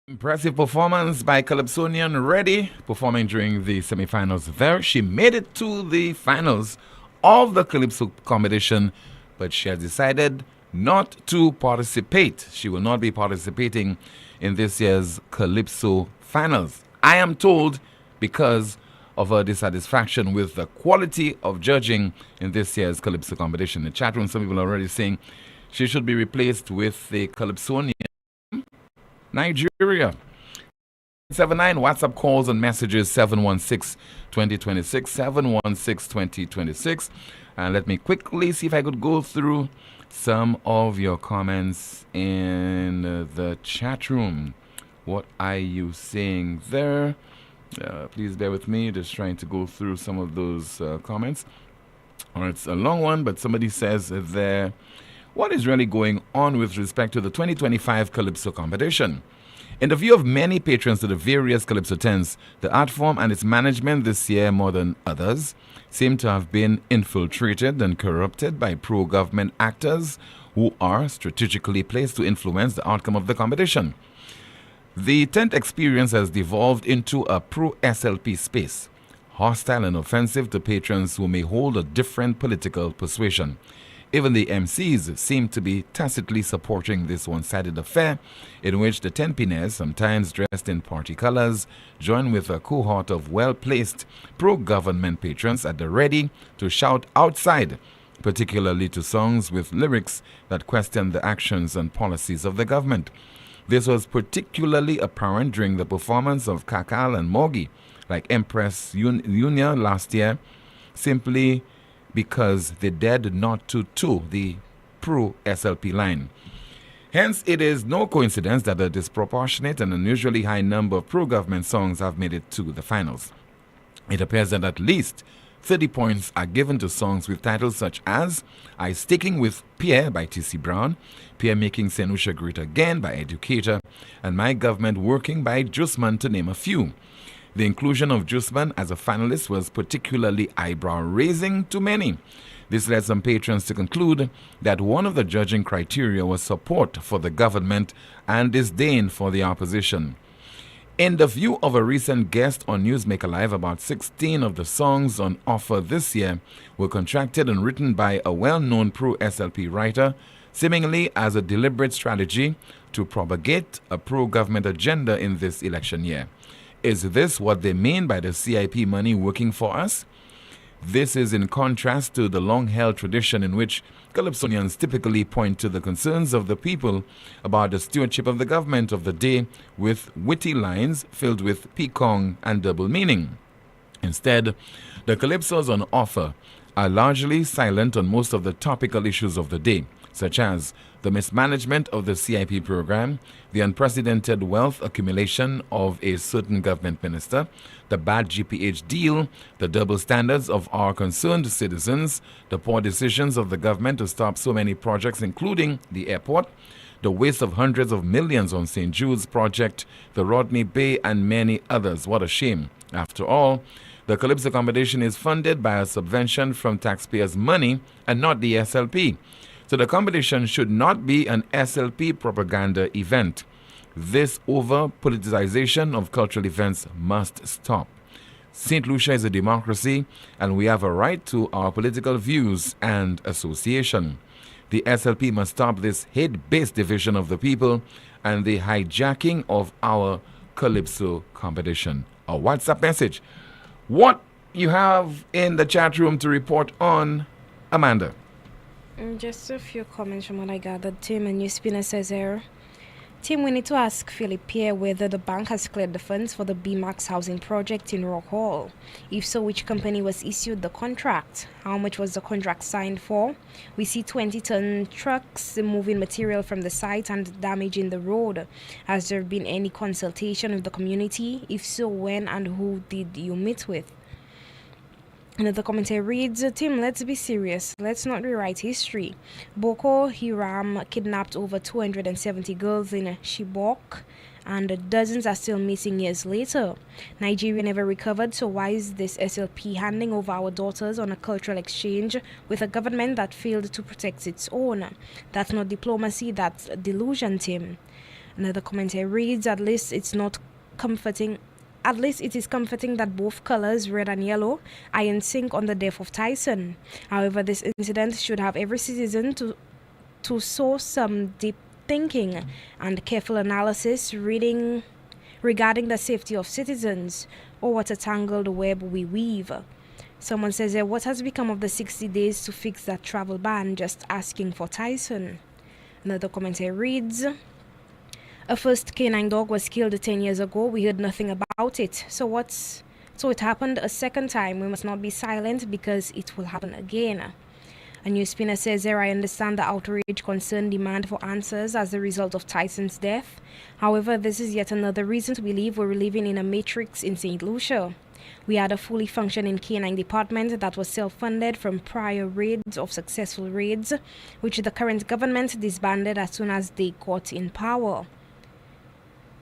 Impressive performance by Calypsonian Ready, performing during the semi-finals there. She made it to the finals of the Calypso competition, but she has decided not to participate. She will not be participating in this year's Calypso finals. I am told because of her dissatisfaction with the quality of judging in this year's Calypso competition. In the chat room, some people are already saying she should be replaced with the Calypsonian Nigeria. 79 WhatsApp calls and messages 716-2026, 716-2026. And let me quickly see if I could go through some of your comments in the chat room. What are you saying there? Please bear with me, just trying to go through some of those comments. It's a long one, but somebody says there, what is really going on with respect to the 2025 Calypso competition? In the view of many patrons to the various Calypso tents, the art form and its management this year, more than others, seem to have been infiltrated and corrupted by pro-government actors who are strategically placed to influence the outcome of the competition. The tent experience has devolved into a pro-SLP space, hostile and offensive to patrons who may hold a different political persuasion. Even the MCs seem to be tacitly supporting this one-sided affair in which the tenpines, sometimes dressed in party colors, join with a cohort of well-placed pro-government patrons at the ready to shout outside, particularly to songs with lyrics that question the actions and policies of the government. This was particularly apparent during the performance of Kakal and Mogi, like Empress Unia last year, simply because they dared not to toe the pro-SLP line. Hence, it is no coincidence that a disproportionate and unusually high number of pro-government songs have made it to the finals. It appears that at least 30 points are given to songs with titles such as I Sticking with Pierre by T.C. Brown, Pierre Making St. Lucia Great Again by Educator, and My Government Working by Jusman, to name a few. The inclusion of Jusman as a finalist was particularly eyebrow-raising to many. This led some patrons to conclude that one of the judging criteria was support for the government and disdain for the opposition. In the view of a recent guest on Newsmaker Live, about 16 of the songs on offer this year were contracted and written by a well-known pro-SLP writer, seemingly as a deliberate strategy to propagate a pro-government agenda in this election year. Is this what they mean by the CIP money working for us? This is in contrast to the long-held tradition in which Calypsonians typically point to the concerns of the people about the stewardship of the government of the day with witty lines filled with pekong and double meaning. Instead, the Calypsos on offer are largely silent on most of the topical issues of the day, such as the mismanagement of the CIP program, the unprecedented wealth accumulation of a certain government minister, the bad GPH deal, the double standards of our concerned citizens, the poor decisions of the government to stop so many projects, including the airport, the waste of hundreds of millions on St. Jude's project, the Rodney Bay, and many others. What a shame. After all, the Calypso competition is funded by a subvention from taxpayers' money and not the SLP. So the competition should not be an SLP propaganda event. This over-politicization of cultural events must stop. St. Lucia is a democracy, and we have a right to our political views and association. The SLP must stop this hate-based division of the people and the hijacking of our Calypso competition. A WhatsApp message. What you have in the chat room to report on, Amanda? Just a few comments from what I gathered. Tim and NewsSpin says here, Tim, we need to ask Philip Pierre whether the bank has cleared the funds for the BMAX housing project in Rock Hall. If so, which company was issued the contract? How much was the contract signed for? We see 20-ton trucks moving material from the site and damaging the road. Has there been any consultation with the community? If so, when and who did you meet with? Another commentary reads, Tim, let's be serious. Let's not rewrite history. Boko Haram kidnapped over 270 girls in Chibok, and dozens are still missing years later. Nigeria never recovered, so why is this SLP handing over our daughters on a cultural exchange with a government that failed to protect its own? That's not diplomacy, that's delusion, Tim. Another commentary reads, at least it is comforting that both colors, red and yellow, are in sync on the death of Tyson. However, this incident should have every citizen to sow some deep thinking and careful analysis regarding the safety of citizens. Oh, what a tangled web we weave. Someone says, what has become of the 60 days to fix that travel ban? Just asking for Tyson. Another commentary reads, a first K9 dog was killed 10 years ago. We heard nothing about it. So it happened a second time. We must not be silent because it will happen again. A NewsSpinner says there, I understand the outrage, concern, demand for answers as a result of Tyson's death. However, this is yet another reason to believe we're living in a matrix in St. Lucia. We had a fully functioning K9 department that was self-funded from prior raids of successful raids, which the current government disbanded as soon as they got in power.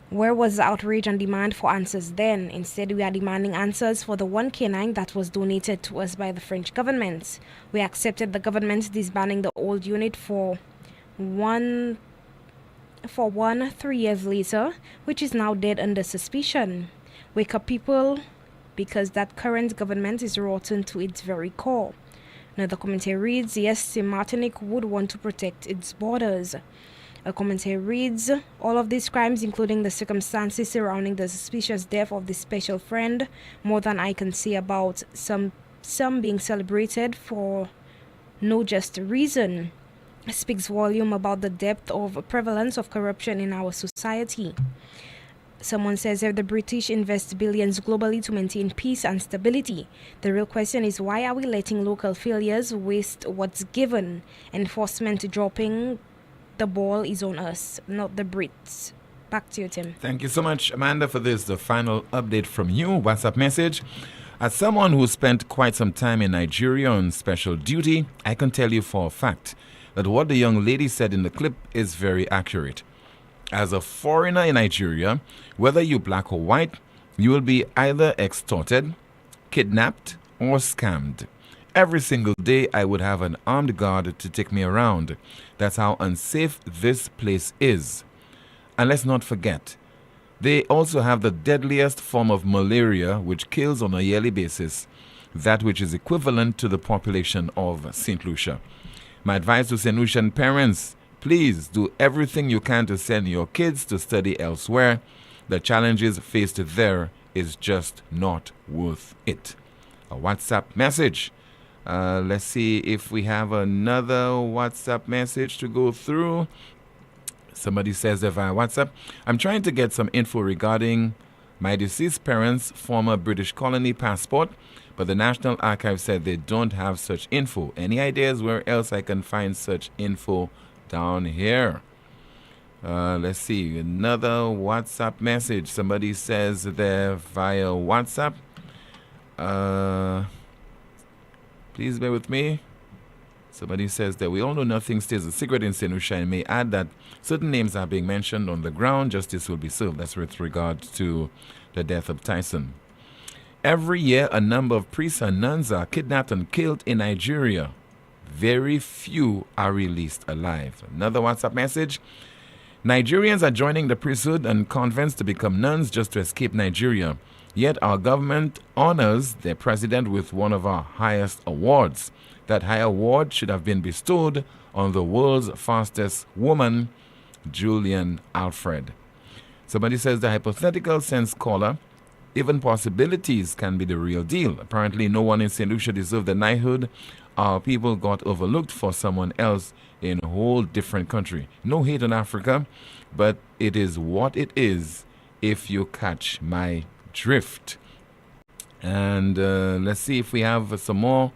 Where was the outrage and demand for answers then? Instead, we are demanding answers for the one K9 that was donated to us by the French government. We accepted the government disbanding the old unit for for one 3 years later, which is now dead under suspicion. Wake up, people, because that current government is rotten to its very core. Another commentary reads, yes, Martinique would want to protect its borders. A commentary reads, all of these crimes, including the circumstances surrounding the suspicious death of this special friend, more than I can say about some being celebrated for no just reason, speaks volume about the depth of prevalence of corruption in our society. Someone says if the British invest billions globally to maintain peace and stability, the real question is why are we letting local failures waste what's given? Enforcement dropping, the ball is on us, not the Brits. Back to you, Tim. Thank you so much, Amanda, for this. The final update from you, WhatsApp message. As someone who spent quite some time in Nigeria on special duty, I can tell you for a fact that what the young lady said in the clip is very accurate. As a foreigner in Nigeria, whether you're black or white, you will be either extorted, kidnapped, or scammed. Every single day, I would have an armed guard to take me around. That's how unsafe this place is. And let's not forget, they also have the deadliest form of malaria, which kills on a yearly basis, that which is equivalent to the population of St. Lucia. My advice to St. Lucian parents, please do everything you can to send your kids to study elsewhere. The challenges faced there is just not worth it. A WhatsApp message. Let's see if we have another WhatsApp message to go through. Somebody says that via WhatsApp, I'm trying to get some info regarding my deceased parents' former British colony passport, but the National Archive said they don't have such info. Any ideas where else I can find such info down here? Let's see, another WhatsApp message. Somebody says there via WhatsApp. Please bear with me. Somebody says that we all know nothing stays a secret in St. Lucia, and may add that certain names are being mentioned on the ground. Justice will be served. That's with regard to the death of Tyson. Every year, a number of priests and nuns are kidnapped and killed in Nigeria. Very few are released alive. Another WhatsApp message. Nigerians are joining the priesthood and convents to become nuns just to escape Nigeria. Yet our government honors their president with one of our highest awards. That high award should have been bestowed on the world's fastest woman, Julian Alfred. Somebody says the hypothetical sense caller, even possibilities can be the real deal. Apparently no one in St. Lucia deserved the knighthood. Our people got overlooked for someone else in a whole different country. No hate on Africa, but it is what it is, if you catch my drift. And let's see if we have some more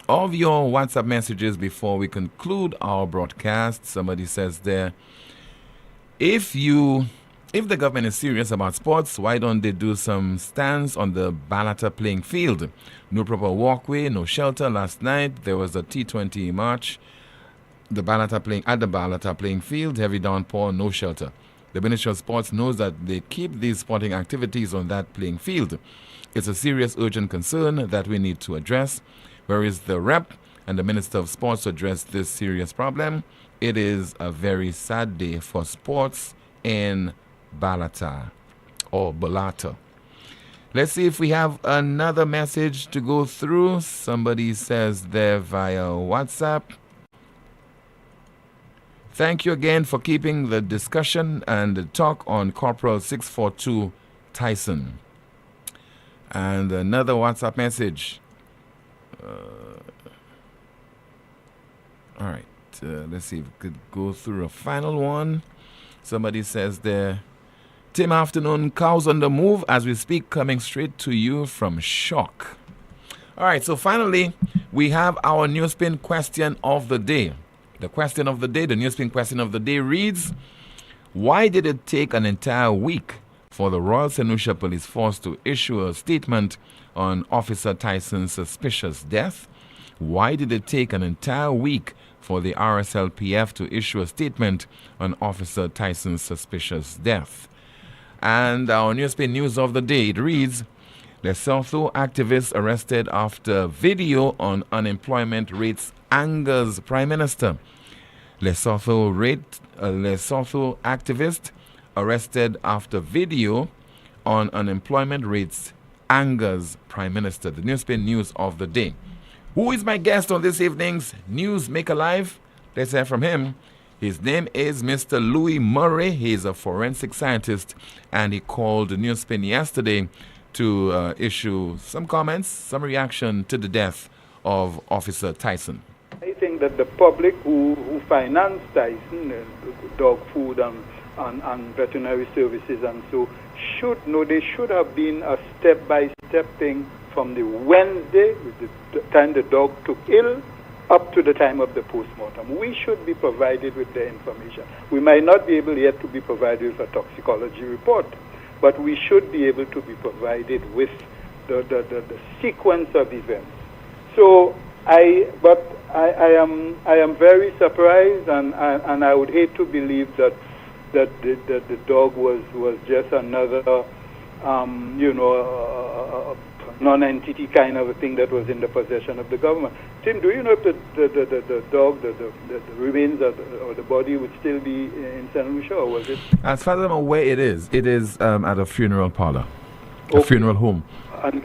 of your WhatsApp messages before we conclude our broadcast. Somebody says there, if the government is serious about sports, why don't they do some stands on the Balata playing field? No proper walkway, no shelter. Last night there was a T20 march at the Balata playing field, heavy downpour, no shelter. The Ministry of Sports knows that they keep these sporting activities on that playing field. It's a serious, urgent concern that we need to address. Where is the rep and the Minister of Sports to address this serious problem? It is a very sad day for sports in Balata or Balata. Let's see if we have another message to go through. Somebody says there via WhatsApp. Thank you again for keeping the discussion and the talk on Corporal 642 Tyson. And another WhatsApp message. All right, let's see if we could go through a final one. Somebody says there, Tim, afternoon, cows on the move as we speak, coming straight to you from Shock. All right, so finally, we have our NewsSpin question of the day. The question of the day, the NewsSpin question of the day reads, why did it take an entire week for the Royal St. Lucia Police Force to issue a statement on Officer Tyson's suspicious death? Why did it take an entire week for the RSLPF to issue a statement on Officer Tyson's suspicious death? And our NewsSpin news of the day, it reads, Lesotho activists arrested after video on unemployment rates angers Prime Minister. Lesotho activist arrested after video on unemployment rates angers Prime Minister. The NewsSpin news of the day. Who is my guest on this evening's News Maker Live? Let's hear from him. His name is Mr. Louis Murray. He is a forensic scientist, and he called the NewsSpin yesterday to issue some comments, some reaction to the death of Officer Tyson. I think that the public who financed Tyson, dog food and veterinary services and so, should know they should have been a step-by-step thing from the Wednesday, the time the dog took ill, up to the time of the postmortem. We should be provided with the information. We might not be able yet to be provided with a toxicology report, but we should be able to be provided with the sequence of events. So I am very surprised, and I would hate to believe that the dog was just another non-entity kind of a thing that was in the possession of the government. Tim, do you know if the dog, the remains or the body would still be in St. Lucia, or was it? As far as I'm aware, it is. It is at a funeral parlor, a funeral home. And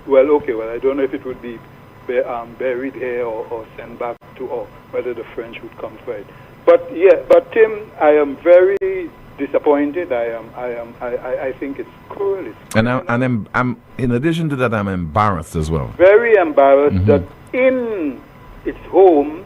well, I don't know if it would be buried here or sent back to, or whether the French would come for it. But Tim, I am very disappointed. I think it's cruel. And I'm in addition to that, I'm embarrassed as well. Very embarrassed that in its home,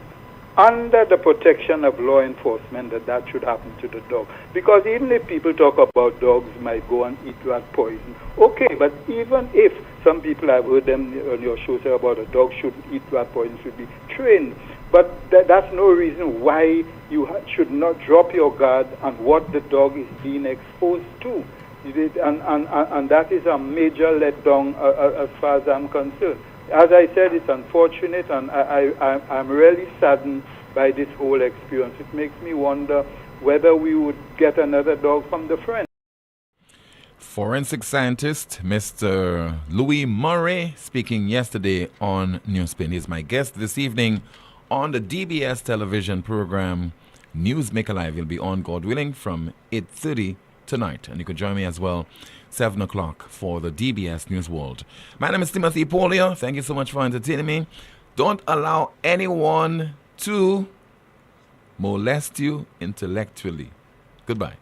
under the protection of law enforcement, that should happen to the dog. Because even if people talk about dogs might go and eat rat poison, okay, but even if some people, I've heard them on your show say about a dog shouldn't eat rat poison, should be trained. But that's no reason why you should not drop your guard on what the dog is being exposed to. And that is a major letdown as far as I'm concerned. As I said, it's unfortunate, and I'm really saddened by this whole experience. It makes me wonder whether we would get another dog from the French. Forensic scientist Mr. Louis Murray speaking yesterday on NewsSpin. He's my guest this evening on the DBS television program News Maker Live. He'll be on, God willing, from 8:30 tonight. And you can join me as well 7 o'clock for the DBS News World. My name is Timothy Poleon. Thank you so much for entertaining me. Don't allow anyone to molest you intellectually. Goodbye.